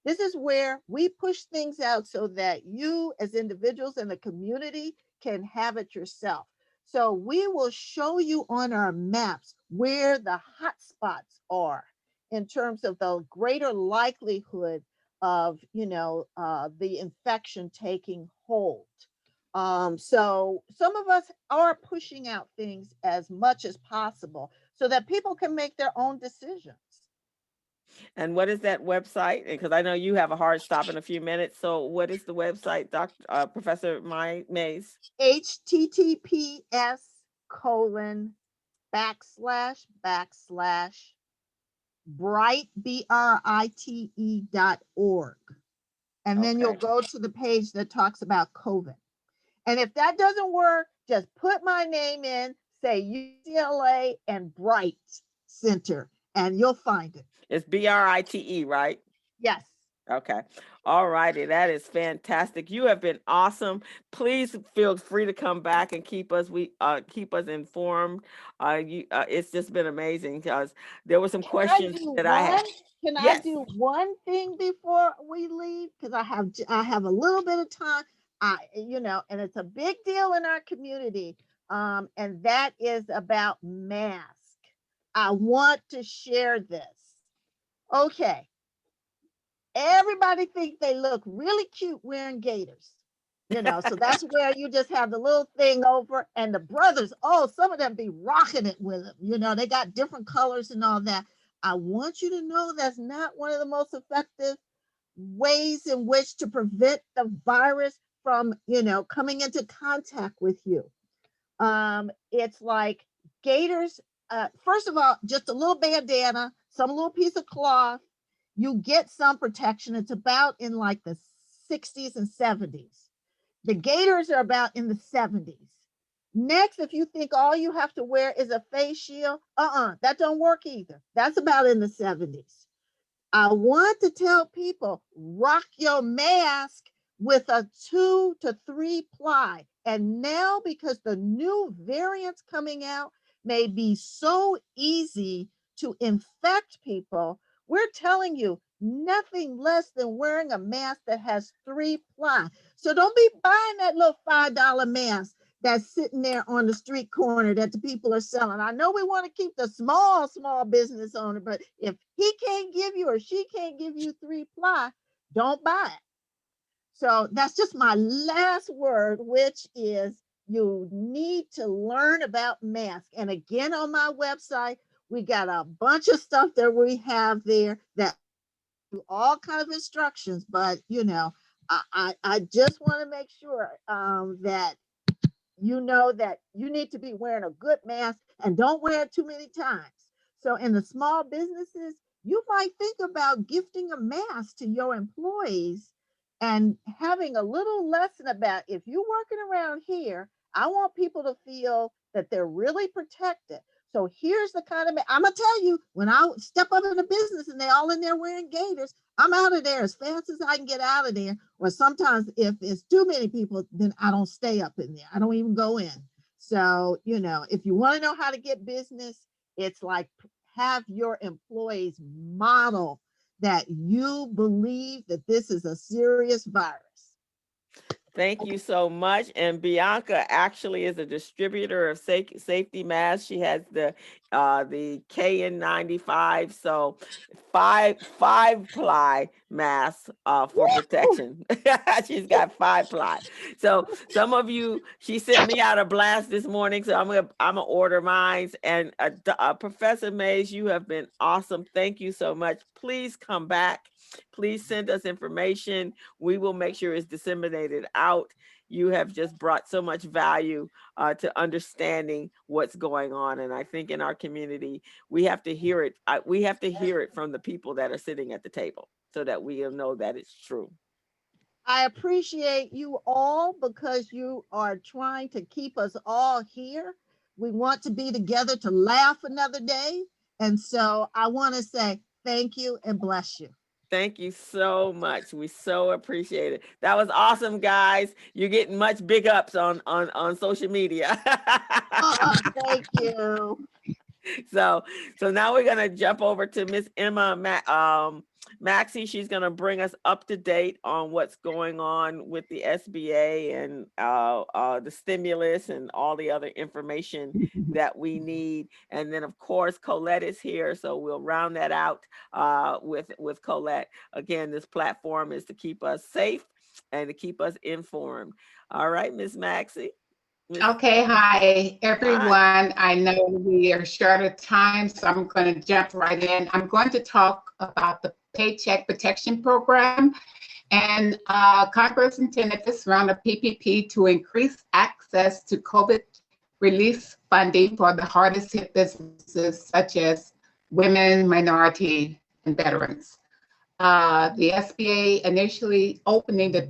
This is where we push things out so that you as individuals in the community can have it yourself. So we will show you on our maps where the hot spots are in terms of the greater likelihood of, the infection taking hold. So some of us are pushing out things as much as possible so that people can make their own decisions. And what is that website? Because I know you have a hard stop in a few minutes. So what is the website, Professor Mays? https://BRITE, BRITE.org. And then you'll go to the page that talks about COVID. And if that doesn't work, just put my name in, say UCLA and BRITE Center, and you'll find it. It's BRITE, right? Yes. Okay. All righty. That is fantastic. You have been awesome. Please feel free to come back and keep us informed. It's just been amazing because there were some questions that I had. Can Yes. I do one thing before we leave? Because I have a little bit of time. And it's a big deal in our community. And that is about masks. I want to share this. Okay. Everybody thinks they look really cute wearing gaiters. So that's where you just have the little thing over, and the brothers, some of them be rocking it with them. They got different colors and all that. I want you to know that's not one of the most effective ways in which to prevent the virus from, coming into contact with you. It's like gaiters, first of all, just a little bandana, some little piece of cloth, you get some protection. It's about in like the 60s and 70s. The gaiters are about in the 70s. Next, if you think all you have to wear is a face shield, that don't work either. That's about in the 70s. I want to tell people, rock your mask with a 2 to 3 ply. And now, because the new variants coming out may be so easy to infect people, we're telling you nothing less than wearing a mask that has 3 ply. So don't be buying that little $5 mask that's sitting there on the street corner that the people are selling. I know we want to keep the small business owner, but if he can't give you or she can't give you 3 ply, don't buy it. So that's just my last word, which is you need to learn about masks. And again, on my website, we got a bunch of stuff that we have there that do all kind of instructions, but you know, I just want to make sure that you know that you need to be wearing a good mask and don't wear it too many times. So in the small businesses, you might think about gifting a mask to your employees and having a little lesson about, if you're working around here, I want people to feel that they're really protected. So here's the kind of, I'm gonna tell you, when I step up in a business and they're all in there wearing gaiters, I'm out of there as fast as I can get out of there. Or sometimes if it's too many people, then I don't stay up in there. I don't even go in. So, you know, if you want to know how to get business, it's like have your employees model that you believe that this is a serious virus. Thank you so much. And Bianca actually is a distributor of safety masks. She has the KN95, so five ply masks for protection. She's got 5 ply. So some of you, she sent me out a blast this morning, so I'm gonna order mine. And Professor Mays, you have been awesome. Thank you so much. Please come back. Please send us information. We will make sure it's disseminated out. You have just brought so much value to understanding what's going on. And I think in our community, we have to hear it. We have to hear it from the people that are sitting at the table so that we'll know that it's true. I appreciate you all because you are trying to keep us all here. We want to be together to laugh another day. And so I want to say thank you and bless you. Thank you so much. We so appreciate it. That was awesome, guys. You're getting much big ups on social media. Thank you. So now we're gonna jump over to Miss Emma Maxey. She's gonna bring us up to date on what's going on with the SBA and the stimulus and all the other information that we need. And then of course Colette is here, so we'll round that out with Colette. Again, this platform is to keep us safe and to keep us informed. All right, Miss Maxey. Okay, hi everyone. Hi. I know we are short of time, so I'm going to jump right in. I'm going to talk about the Paycheck Protection Program, and Congress intended this round of PPP to increase access to COVID relief funding for the hardest hit businesses such as women, minority, and veterans. The SBA initially opening the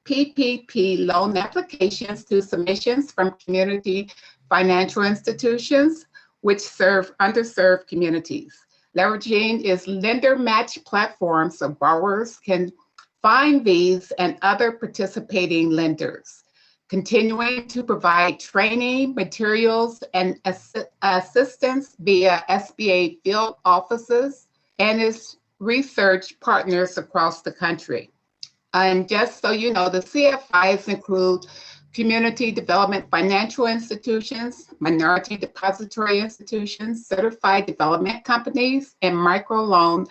PPP loan applications to submissions from community financial institutions which serve underserved communities. Leveraging its lender match platform so borrowers can find these and other participating lenders. Continuing to provide training, materials, and assistance via SBA field offices and its research partners across the country. And just so you know, the CFIs include community development financial institutions, minority depository institutions, certified development companies, and microloan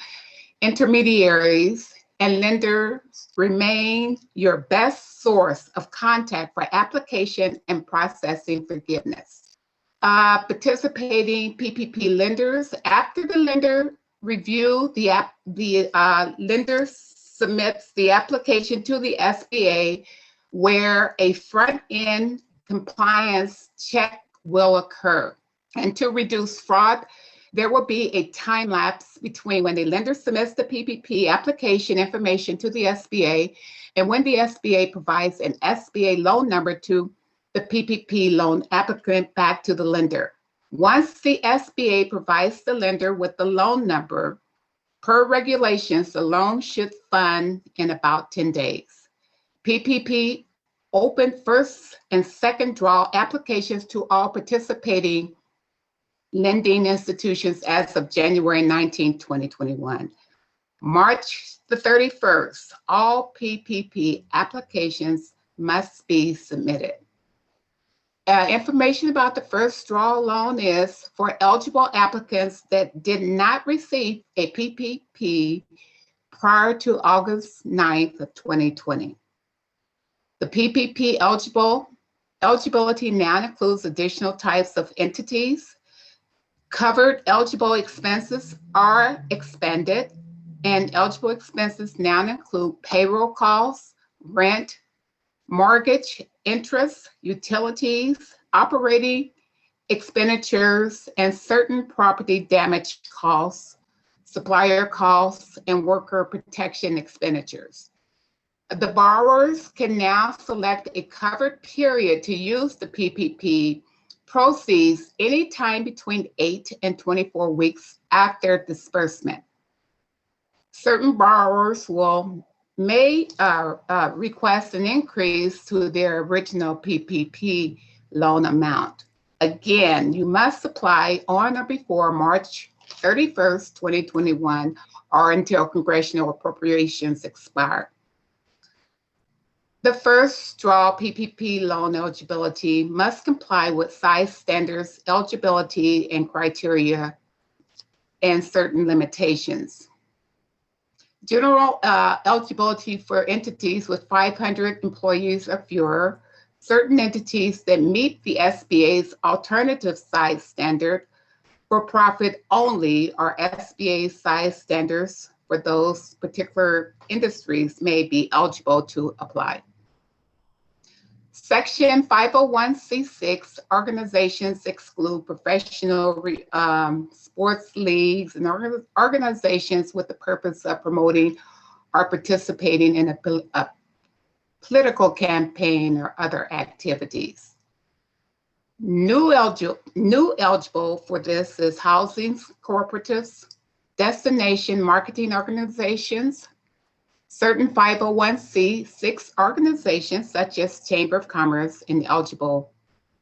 intermediaries, and lenders remain your best source of contact for application and processing forgiveness. Participating PPP lenders, after the lender review, the lender submits the application to the SBA, where a front-end compliance check will occur. And to reduce fraud, there will be a time lapse between when the lender submits the PPP application information to the SBA and when the SBA provides an SBA loan number to the PPP loan applicant back to the lender. Once the SBA provides the lender with the loan number, Per regulations, the loan should fund in about 10 days. PPP opened first and second draw applications to all participating lending institutions as of January 19, 2021. March the 31st, all PPP applications must be submitted. Information about the first draw loan is for eligible applicants that did not receive a PPP prior to August 9th of 2020. The PPP eligibility now includes additional types of entities. Covered eligible expenses are expanded, and eligible expenses now include payroll costs, rent, mortgage, interest, utilities, operating expenditures, and certain property damage costs, supplier costs, and worker protection expenditures. The borrowers can now select a covered period to use the PPP proceeds anytime between 8 and 24 weeks after disbursement. Certain borrowers may request an increase to their original PPP loan amount. Again, you must apply on or before March 31st, 2021, or until congressional appropriations expire. The first draw PPP loan eligibility must comply with size standards, eligibility and criteria, and certain limitations. General eligibility for entities with 500 employees or fewer, certain entities that meet the SBA's alternative size standard, for profit only, or SBA size standards for those particular industries may be eligible to apply. Section 501c6 organizations exclude professional sports leagues and organizations with the purpose of promoting or participating in a political campaign or other activities. New eligible for this is housing cooperatives, destination marketing organizations, certain 501c6 organizations such as Chamber of Commerce and eligible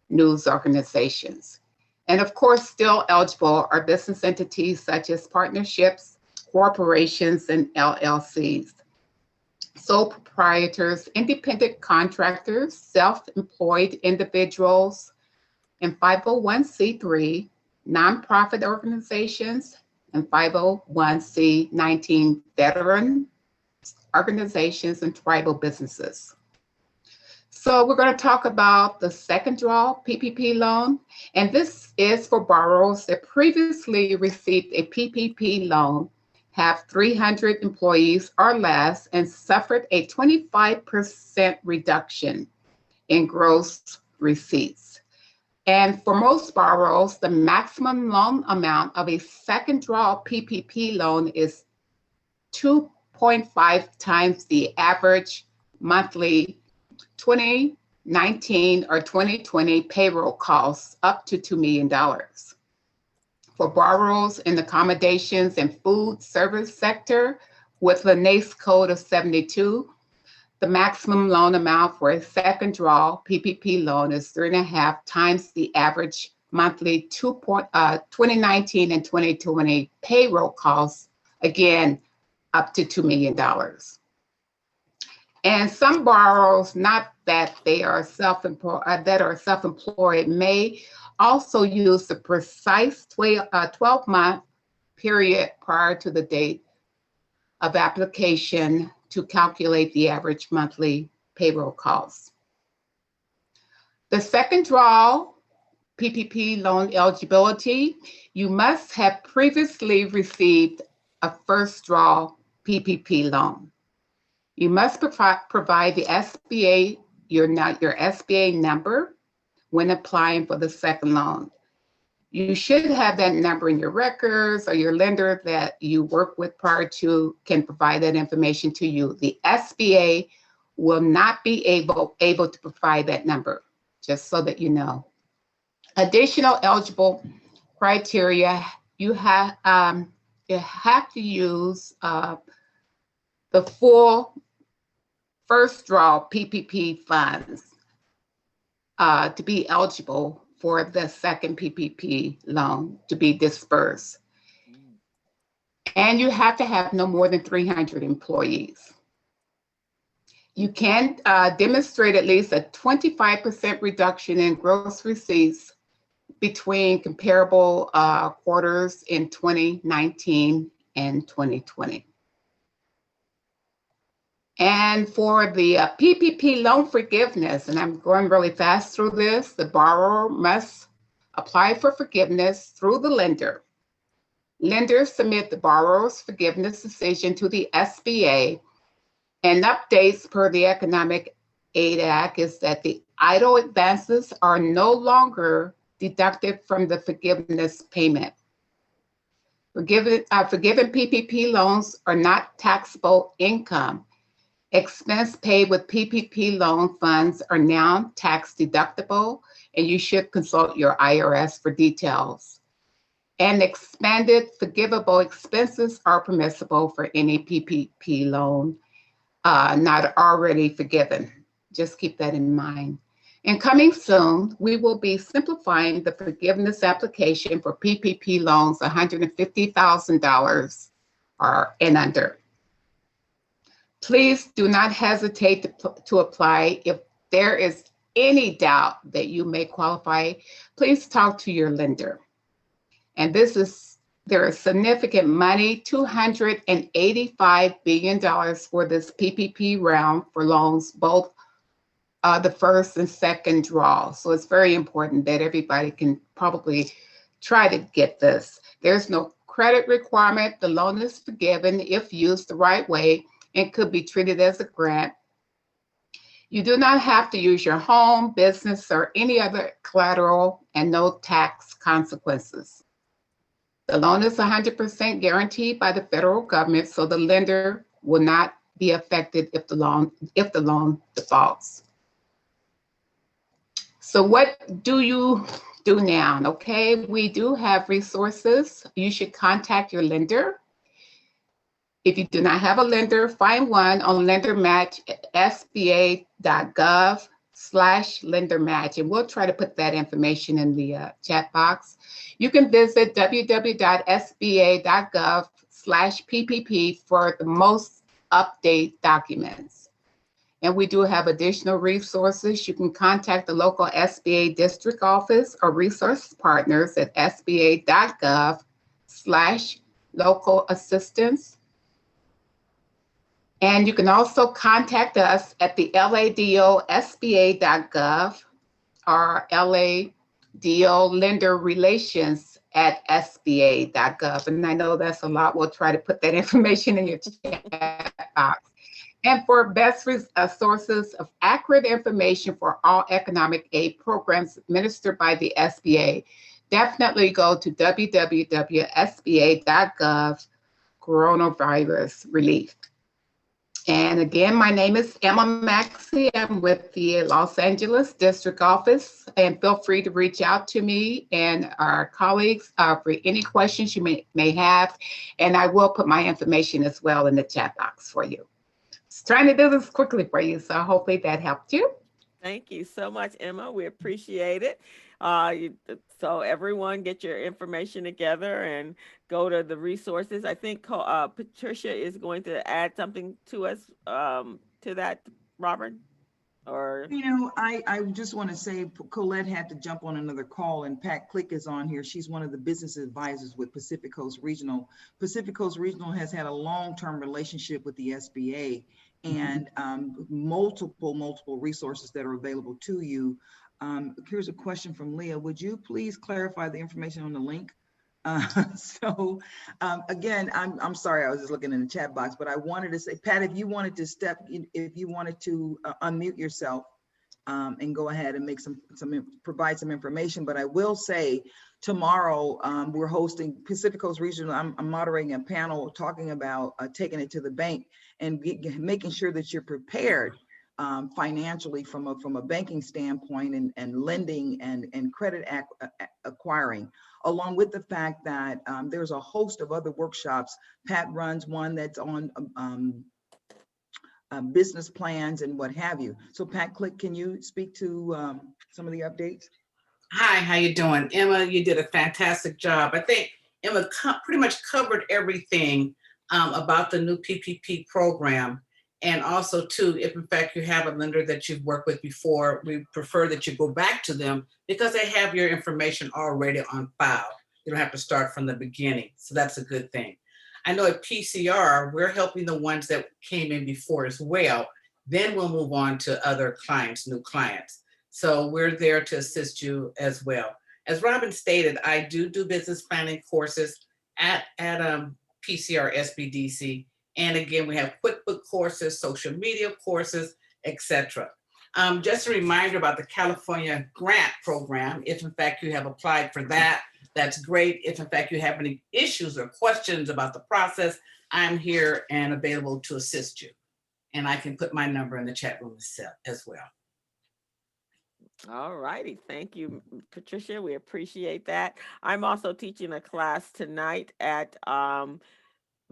news organizations. And of course, still eligible are business entities such as partnerships, corporations, and LLCs. Sole proprietors, independent contractors, self-employed individuals, and 501c3, nonprofit organizations, and 501c19 veteran organizations and tribal businesses. So we're going to talk about the second draw PPP loan, and this is for borrowers that previously received a PPP loan, have 300 employees or less, and suffered a 25% reduction in gross receipts. And for most borrowers, the maximum loan amount of a second draw PPP loan is 2.5 times the average monthly 2019 or 2020 payroll costs, up to $2 million. For borrowers in the accommodations and food service sector with the NAICS code of 72, the maximum loan amount for a second draw PPP loan is 3.5 times the average monthly 2019 and 2020 payroll costs, again, up to $2 million. And some borrowers, not that they are self-employed, may also use the precise 12-month period prior to the date of application to calculate the average monthly payroll costs. The second draw PPP loan eligibility, you must have previously received a first draw PPP loan. You must provide the SBA, your SBA number when applying for the second loan. You should have that number in your records, or your lender that you work with prior to can provide that information to you. The SBA will not be able to provide that number, just so that you know. Additional eligible criteria, you have you have to use the full first draw PPP funds to be eligible for the second PPP loan to be dispersed. And you have to have no more than 300 employees. You can demonstrate at least a 25% reduction in gross receipts between comparable quarters in 2019 and 2020. And for the PPP loan forgiveness, and I'm going really fast through this, the borrower must apply for forgiveness through the lender. Lenders submit the borrower's forgiveness decision to the SBA, and updates per the Economic Aid Act is that the idle advances are no longer deducted from the forgiveness payment. Forgiven PPP loans are not taxable income. Expense paid with PPP loan funds are now tax deductible, and you should consult your IRS for details. And expanded forgivable expenses are permissible for any PPP loan not already forgiven. Just keep that in mind. And coming soon, we will be simplifying the forgiveness application for PPP loans $150,000 and under. Please do not hesitate to apply. If there is any doubt that you may qualify, please talk to your lender. And there is significant money, $285 billion for this PPP round for loans, both the first and second draw. So it's very important that everybody can probably try to get this. There's no credit requirement. The loan is forgiven if used the right way and could be treated as a grant. You do not have to use your home, business, or any other collateral, and no tax consequences. The loan is 100% guaranteed by the federal government, so the lender will not be affected if the loan defaults. So what do you do now? Okay, we do have resources. You should contact your lender. If you do not have a lender, find one on LenderMatch at sba.gov/LenderMatch, and we'll try to put that information in the chat box. You can visit www.sba.gov/PPP for the most up-to-date documents. And we do have additional resources. You can contact the local SBA district office or resource partners at sba.gov/local assistance. And you can also contact us at the LADO SBA.gov or LADO Lender Relations at SBA.gov. And I know that's a lot. We'll try to put that information in your chat box. And for best sources of accurate information for all economic aid programs administered by the SBA, definitely go to www.sba.gov coronavirus relief. And again, my name is Emma Maxey. I'm with the Los Angeles District Office, and feel free to reach out to me and our colleagues for any questions you may have. And I will put my information as well in the chat box for you. Just trying to do this quickly for you, so hopefully that helped you. Thank you so much, Emma. We appreciate it. So everyone get your information together and go to the resources. I think Patricia is going to add something to us to that, Robert. Or I just want to say Colette had to jump on another call, and Pat Click is on here. She's one of the business advisors with Pacific Coast Regional. Pacific Coast Regional has had a long-term relationship with the SBA, and multiple resources that are available to you. Here's a question from Leah. Would you please clarify the information on the link? Again, I'm sorry, I was just looking in the chat box, but I wanted to say, Pat, if you wanted to unmute yourself and go ahead and make provide some information. But I will say tomorrow we're hosting Pacific Coast Regional. I'm moderating a panel talking about taking it to the bank and making sure that you're prepared financially from a banking standpoint and lending and credit acquiring, along with the fact that there's a host of other workshops. Pat runs one that's on business plans and what have you. So Pat, can you speak to some of the updates? Hi, how you doing? Emma, you did a fantastic job. I think Emma pretty much covered everything about the new PPP program. And also too, if in fact you have a lender that you've worked with before, we prefer that you go back to them because they have your information already on file. You don't have to start from the beginning. So that's a good thing. I know at PCR, we're helping the ones that came in before as well. Then we'll move on to other clients, new clients. So we're there to assist you as well. As Robin stated, I do business planning courses at PCR SBDC. And again, we have QuickBook courses, social media courses, etc. Just a reminder about the California grant program. If in fact you have applied for that, that's great. If in fact you have any issues or questions about the process, I'm here and available to assist you. And I can put my number in the chat room as well. All righty. Thank you, Patricia. We appreciate that. I'm also teaching a class tonight at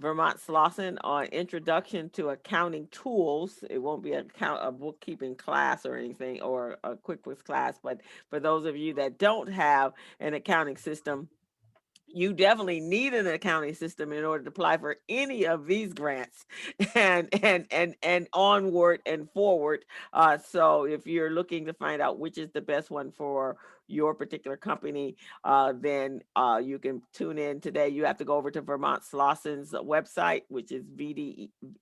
Vermont Slauson on introduction to accounting tools. It won't be a bookkeeping class or anything or a QuickBooks class, but for those of you that don't have an accounting system, you definitely need an accounting system in order to apply for any of these grants and onward and forward. So if you're looking to find out which is the best one for your particular company, then you can tune in today. You have to go over to Vermont Slauson's website, which is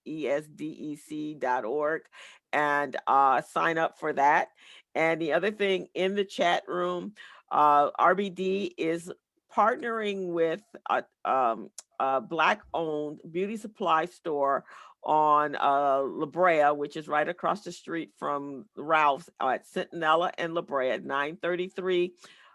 vdesdec.org, and sign up for that. And the other thing in the chat room, RBD is partnering with a Black-owned beauty supply store on La Brea, which is right across the street from Ralph's at Centinela and La Brea at 933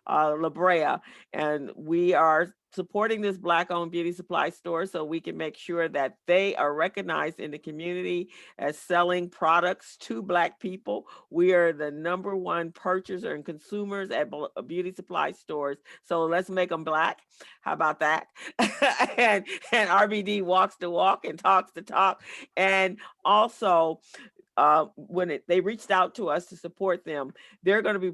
La Brea. And we are supporting this Black-owned beauty supply store so we can make sure that they are recognized in the community as selling products to Black people. We are the #1 purchaser and consumers at beauty supply stores. So let's make them Black. How about that? and RBD walks the walk and talks the talk. And also, when they reached out to us to support them, they're going to be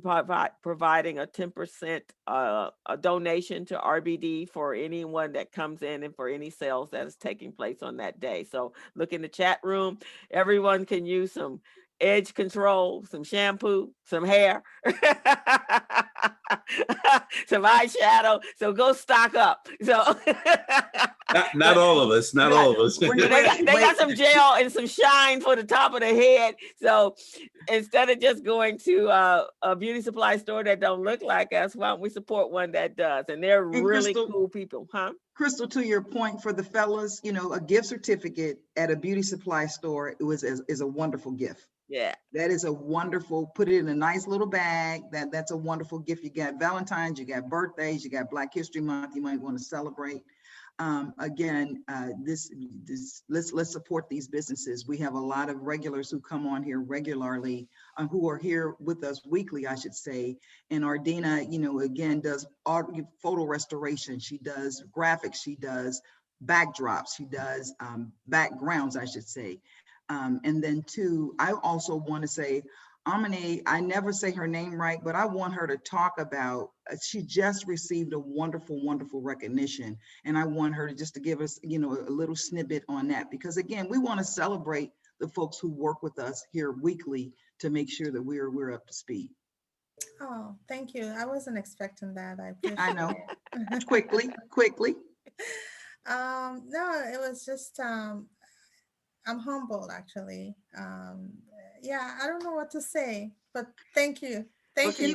providing a 10% a donation to RBD for anyone that comes in and for any sales that is taking place on that day. So look in the chat room. Everyone can use some edge control, some shampoo, some hair, some eyeshadow. So go stock up. So Not all of us, not all of us. they got some gel and some shine for the top of the head. So instead of just going to a beauty supply store that don't look like us, why don't we support one that does? And they're really cool people, huh? Crystal, to your point, for the fellas, you know, a gift certificate at a beauty supply store is a wonderful gift. Yeah, that is a wonderful, put it in a nice little bag. That's a wonderful gift. You got Valentine's, you got birthdays, you got Black History Month you might want to celebrate. Again, let's support these businesses. We have a lot of regulars who come on here regularly, who are here with us weekly, I should say. And Ardina, you know, again, does photo restoration. She does graphics. She does backdrops. She does backgrounds, I should say. And then two, I also want to say, Amine, I never say her name right, but I want her to talk about, she just received a wonderful, wonderful recognition. And I want her to give us, you know, a little snippet on that, because again, we want to celebrate the folks who work with us here weekly to make sure that we're up to speed. Oh, thank you. I wasn't expecting that. I know. quickly. No, it was just, I'm humbled actually. Yeah, I don't know what to say, but thank you. Thank you. She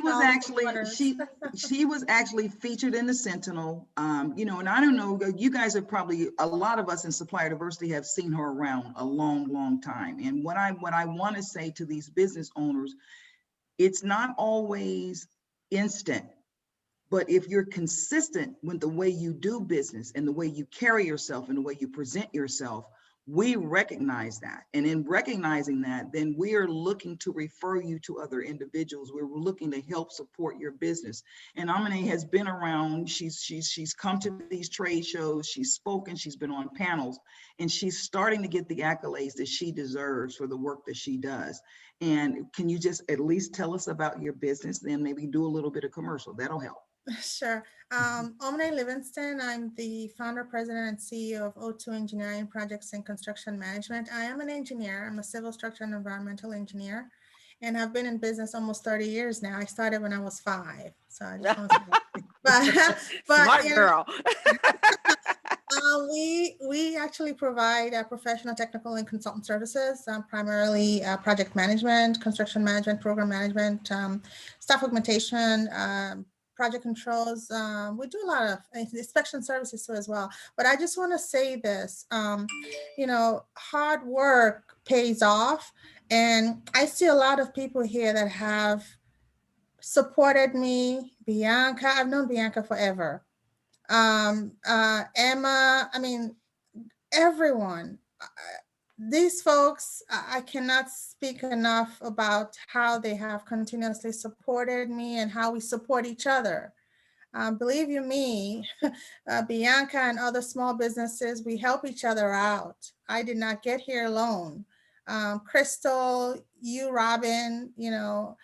was actually featured in the Sentinel. You know, and I don't know, you guys are probably, a lot of us in supplier diversity have seen her around a long, long time. And what I want to say to these business owners, it's not always instant, but if you're consistent with the way you do business and the way you carry yourself and the way you present yourself, We recognize that. And in recognizing that, then we are looking to refer you to other individuals. We're looking to help support your business. And Amine has been around, she's come to these trade shows, she's spoken, she's been on panels, and she's starting to get the accolades that she deserves for the work that she does. And can you just at least tell us about your business, then maybe do a little bit of commercial, that'll help. Sure. Omne Livingston, I'm the founder, president, and CEO of O2 Engineering Projects and Construction Management. I am an engineer. I'm a civil structure and environmental engineer, and I've been in business almost 30 years now. I started when I was 5. So I just want to say, but Smart girl. We actually provide professional technical and consultant services, primarily project management, construction management, program management, staff augmentation, project controls. We do a lot of inspection services too as well. But I just want to say this, you know, hard work pays off. And I see a lot of people here that have supported me. Bianca, I've known Bianca forever. Emma, I mean, everyone. These folks, I cannot speak enough about how they have continuously supported me and how we support each other. Believe you me, Bianca and other small businesses, we help each other out. I did not get here alone. Crystal, you, Robin, you know,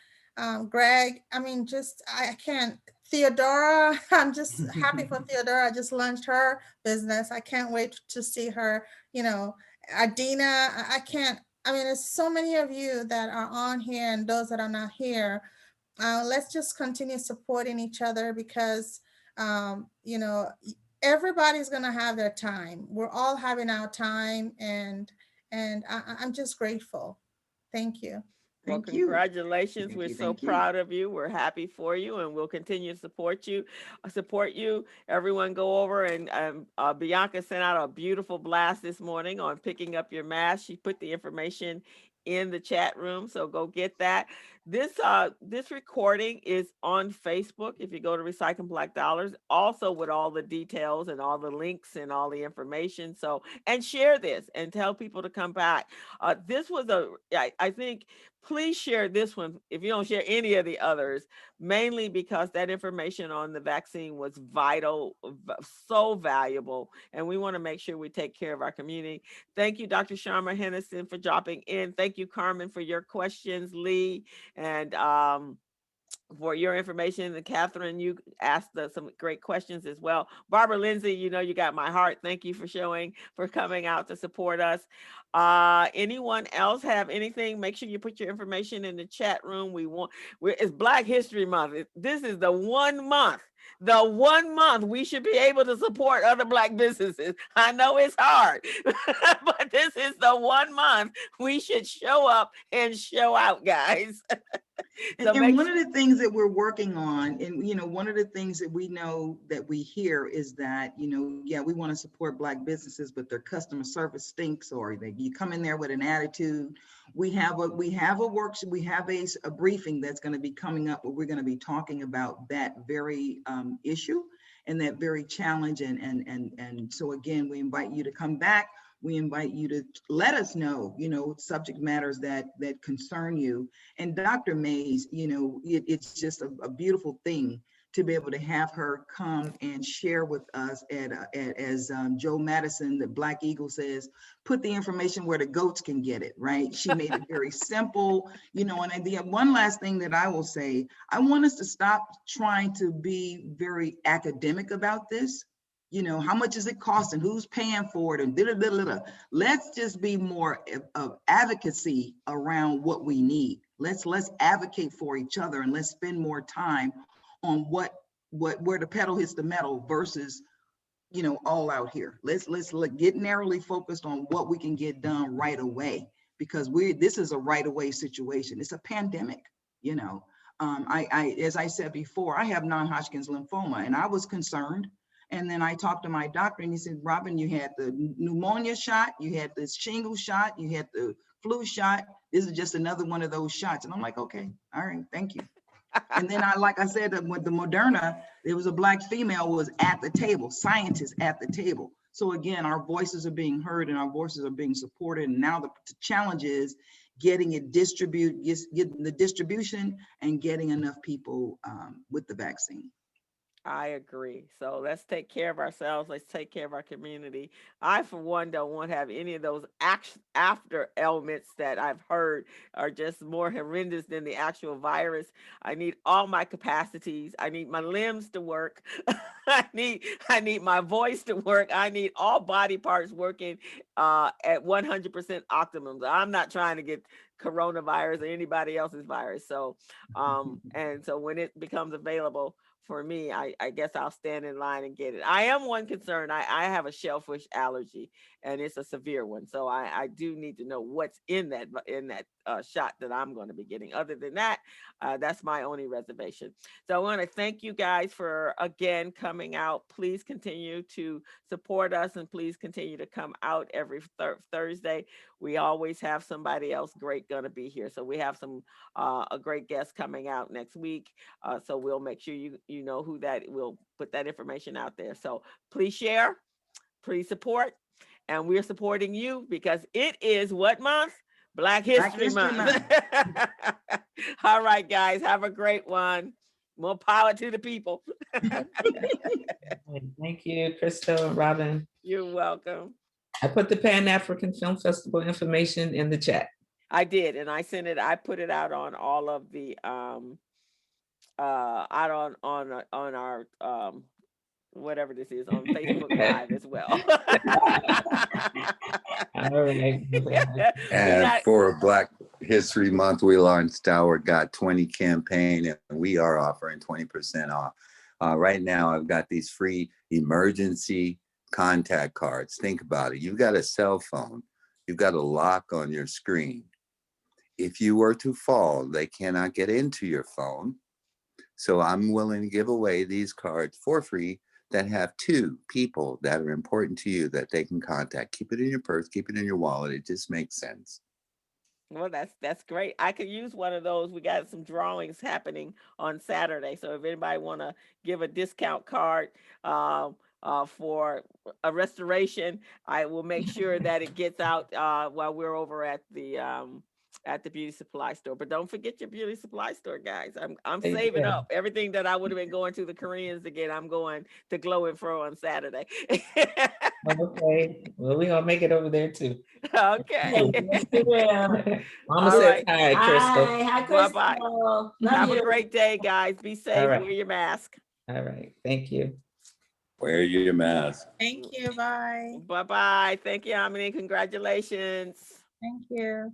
Greg, I mean, just, I can't. Theodora, I'm just happy for Theodora. I just launched her business. I can't wait to see her, you know. Adina, I can't, I mean, there's so many of you that are on here and those that are not here. Let's just continue supporting each other because, you know, everybody's going to have their time. We're all having our time, and I'm just grateful. Thank you. Well, Thank you. congratulations. We're so Thank you. proud of you. We're happy for you, and we'll continue to support you. Everyone go over, and Bianca sent out a beautiful blast this morning on picking up your mask. She put the information in the chat room, so go get that. This recording is on Facebook if you go to Recycling Black Dollars, also with all the details and all the links and all the information. So, and share this and tell people to come back. This was I think, please share this one if you don't share any of the others, mainly because that information on the vaccine was vital, so valuable, and we want to make sure we take care of our community. Thank you, Dr. Sharma Hennison, for dropping in. Thank you, Carmen, for your questions, Lee, and for your information. And Catherine, you asked some great questions as well. Barbara Lindsay, you know you got my heart. Thank you for coming out to support us. Anyone else have anything? Make sure you put your information in the chat room. It's Black History Month. This is the one month we should be able to support other Black businesses. I know it's hard, but this is the one month we should show up and show out, guys. So and one of the things that we're working on, and you know, one of the things that we know that we hear is that, you know, yeah, we want to support Black businesses, but their customer service stinks, or you come in there with an attitude. We have a workshop, we have a briefing that's going to be coming up where we're going to be talking about that very issue and that very challenge. And so again, we invite you to come back. We invite you to let us know, you know, subject matters that concern you. And Dr. Mays, you know, it's just a beautiful thing to be able to have her come and share with us as Joe Madison, the Black Eagle, says, put the information where the goats can get it, right? She made it very simple, you know. And the one last thing that I will say, I want us to stop trying to be very academic about this. You know, how much is it costing? Who's paying for it? And let's just be more of advocacy around what we need. Let's advocate for each other, and let's spend more time on where the pedal hits the metal versus, you know, all out here. Let's get narrowly focused on what we can get done right away, because this is a right away situation. It's a pandemic, you know. As I said before, I have non-Hodgkin's lymphoma, and I was concerned. And then I talked to my doctor, and he said, Robin, you had the pneumonia shot, you had this shingles shot, you had the flu shot. This is just another one of those shots. And I'm like, okay, all right, thank you. And then like I said, with the Moderna, there was a Black female was at the table, scientists at the table. So again, our voices are being heard and our voices are being supported. And now the challenge is getting it getting the distribution and getting enough people with the vaccine. I agree. So let's take care of ourselves. Let's take care of our community. I, for one, don't want to have any of those after ailments that I've heard are just more horrendous than the actual virus. I need all my capacities. I need my limbs to work. I need my voice to work. I need all body parts working at 100% optimum. I'm not trying to get coronavirus or anybody else's virus. So, and so when it becomes available, for me, I guess I'll stand in line and get it. I am one concern. I have a shellfish allergy, and it's a severe one. So I do need to know what's in that shot that I'm going to be getting. Other than that, that's my only reservation. So I want to thank you guys for, again, coming out. Please continue to support us, and please continue to come out every Thursday. We always have somebody else great going to be here. So we have a great guest coming out next week. So we'll make sure you know who that, we'll put that information out there. So please share, please support, and we're supporting you because it is what month? Black History Month. All right, guys, have a great one. More power to the people. Thank you, Crystal and Robin. You're welcome. I put the Pan-African Film Festival information in the chat. I did, and I put it out on all of the out on our whatever this is, on Facebook Live as well. All right. And for Black History Month, we launched our Got 20 campaign, and we are offering 20% off. Right now, I've got these free emergency contact cards. Think about it. You've got a cell phone. You've got a lock on your screen. If you were to fall, they cannot get into your phone. So I'm willing to give away these cards for free that have 2 people that are important to you that they can contact. Keep it in your purse, keep it in your wallet. It just makes sense. Well, that's great. I could use one of those. We got some drawings happening on Saturday. So if anybody want to give a discount card for a restoration, I will make sure that it gets out while we're over at the beauty supply store. But don't forget your beauty supply store, guys. I'm saving up everything that I would have been going to the Koreans again. I'm going to Glow and Fro on Saturday. Okay. Well, we're gonna make it over there too. Okay. Mama says hi, Crystal. Hi, Crystal. Bye-bye. Have a great day, guys. Be safe. Right. Wear your mask. All right. Thank you. Wear your mask. Thank you. Bye. Bye-bye. Thank you, Amini. Congratulations. Thank you.